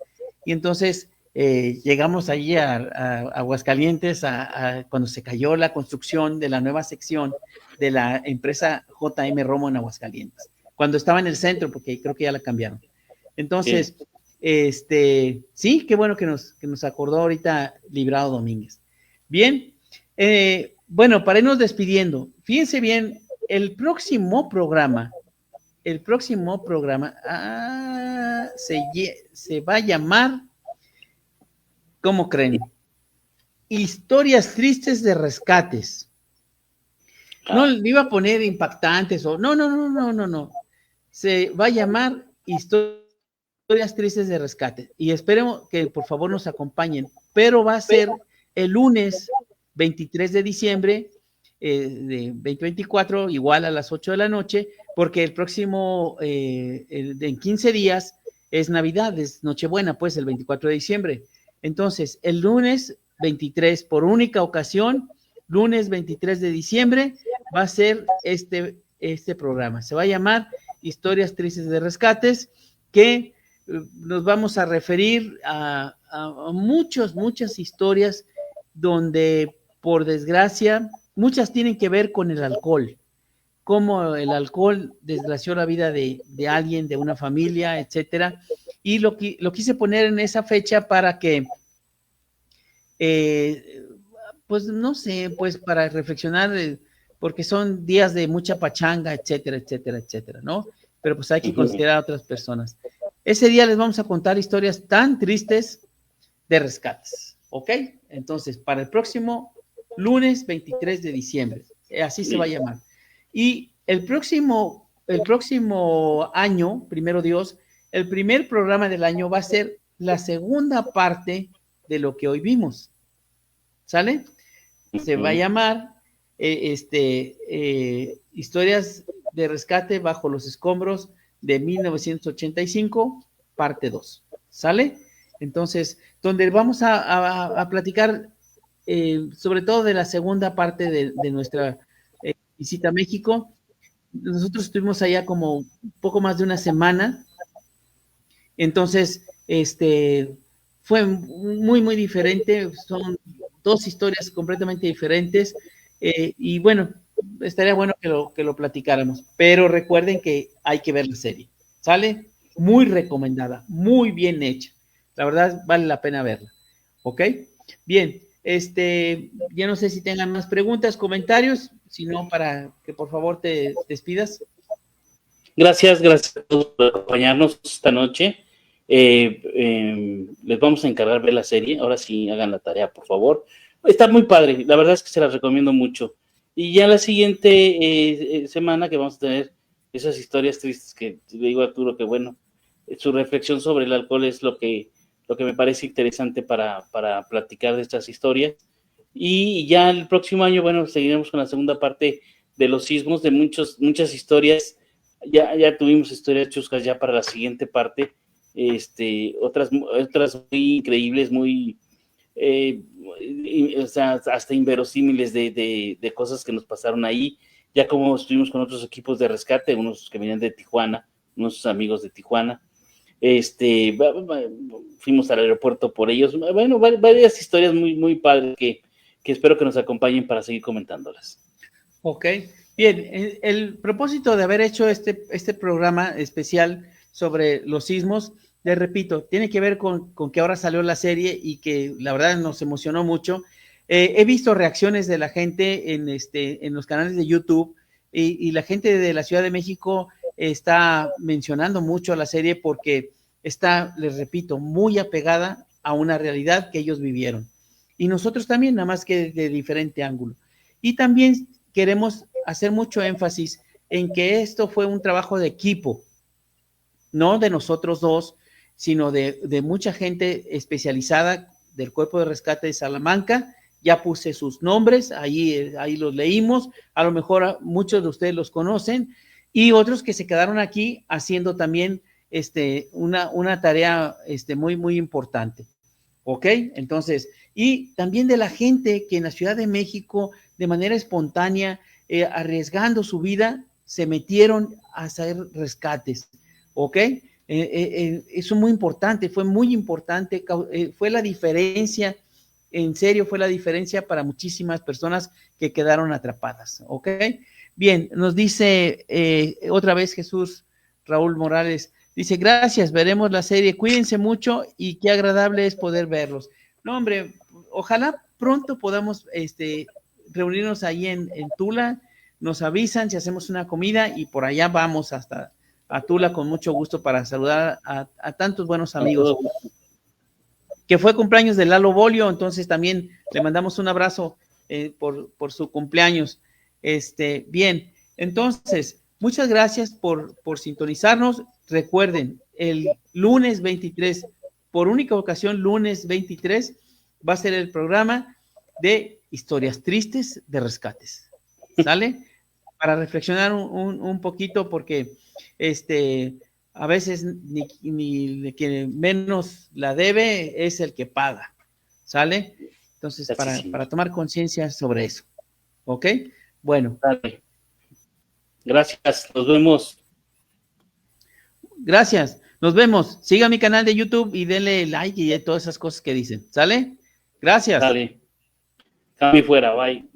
y entonces llegamos allí a Aguascalientes cuando se cayó la construcción de la nueva sección de la empresa JM Romo en Aguascalientes, cuando estaba en el centro, porque creo que ya la cambiaron. Entonces, sí, qué bueno que nos acordó ahorita Librado Domínguez. Bien, bueno, para irnos despidiendo, fíjense bien, el próximo programa se va a llamar, ¿cómo creen? Historias tristes de rescates. No le iba a poner impactantes o no. Se va a llamar Historias tristes de rescate, y esperemos que por favor nos acompañen, pero va a ser el lunes 23 de diciembre de 2024, igual a las 8 de la noche, porque el próximo, en 15 días, es Navidad, es Nochebuena, pues el 24 de diciembre. Entonces, el lunes 23, por única ocasión, lunes 23 de diciembre, va a ser este programa. Se va a llamar Historias tristes de rescates, que nos vamos a referir a muchas historias donde, por desgracia, muchas tienen que ver con el alcohol, cómo el alcohol desgració la vida de alguien, de una familia, etcétera. Y lo quise poner en esa fecha para que, pues no sé, pues para reflexionar, porque son días de mucha pachanga, etcétera, ¿no? Pero pues hay que considerar a otras personas. Ese día les vamos a contar historias tan tristes de rescates, ¿ok? Entonces, para el próximo lunes 23 de diciembre, así se va a llamar. Y el próximo año, primero Dios, el primer programa del año va a ser la segunda parte de lo que hoy vimos, ¿sale? Se va a llamar historias de rescate bajo los escombros de 1985, parte 2. ¿Sale? Entonces, donde vamos a platicar sobre todo de la segunda parte de nuestra visita a México. Nosotros estuvimos allá como un poco más de una semana. Entonces, fue muy, muy diferente. Son dos historias completamente diferentes. Y bueno, estaría bueno que lo platicáramos. Pero recuerden que hay que ver la serie. ¿Sale? Muy recomendada, muy bien hecha. La verdad, vale la pena verla. ¿Ok? Bien, ya no sé si tengan más preguntas, comentarios, sino para que por favor te despidas. Gracias a todos por acompañarnos esta noche. Les vamos a encargar ver la serie. Ahora sí, hagan la tarea, por favor. Está muy padre, la verdad es que se las recomiendo mucho. Y ya la siguiente semana que vamos a tener esas historias tristes que le digo a Arturo que bueno, su reflexión sobre el alcohol es lo que me parece interesante para platicar de estas historias. Y ya el próximo año, bueno, seguiremos con la segunda parte de los sismos, de muchas historias. Ya tuvimos historias chuscas ya para la siguiente parte, otras muy increíbles, muy, o sea, hasta inverosímiles de cosas que nos pasaron ahí, ya como estuvimos con otros equipos de rescate, unos que venían de Tijuana, unos amigos de Tijuana, fuimos al aeropuerto por ellos, bueno, varias historias muy, muy padres que espero que nos acompañen para seguir comentándolas. Ok, bien, el propósito de haber hecho este programa especial sobre los sismos, les repito, tiene que ver con que ahora salió la serie y que la verdad nos emocionó mucho. He visto reacciones de la gente en los canales de YouTube y la gente de la Ciudad de México está mencionando mucho a la serie porque está, les repito, muy apegada a una realidad que ellos vivieron. Y nosotros también, nada más que de diferente ángulo. Y también queremos hacer mucho énfasis en que esto fue un trabajo de equipo, no de nosotros dos, sino de mucha gente especializada del Cuerpo de Rescate de Salamanca. Ya puse sus nombres, ahí los leímos, a lo mejor muchos de ustedes los conocen, y otros que se quedaron aquí haciendo también una tarea muy, muy importante. ¿Ok? Entonces, y también de la gente que en la Ciudad de México, de manera espontánea, arriesgando su vida, se metieron a hacer rescates. ¿Ok? Eso es muy importante, fue muy importante, fue la diferencia, en serio fue la diferencia para muchísimas personas que quedaron atrapadas. ¿Ok? Bien, nos dice otra vez Jesús Raúl Morales, dice, gracias, veremos la serie, cuídense mucho y qué agradable es poder verlos. No, hombre, ojalá pronto podamos reunirnos ahí en Tula, nos avisan si hacemos una comida y por allá vamos hasta a Tula con mucho gusto para saludar a tantos buenos amigos. Que fue cumpleaños de Lalo Bolio, entonces también le mandamos un abrazo por su cumpleaños. Bien, entonces, muchas gracias por sintonizarnos. Recuerden, el lunes 23, por única ocasión, lunes 23, va a ser el programa de historias tristes de rescates. ¿Sale? Para reflexionar un poquito, porque a veces ni quien menos la debe es el que paga. ¿Sale? Entonces, para tomar conciencia sobre eso. ¿Ok? Bueno. Dale. Gracias, nos vemos. Gracias, nos vemos. Siga mi canal de YouTube y denle like y todas esas cosas que dicen. ¿Sale? Gracias. Dale. Cambio fuera, bye.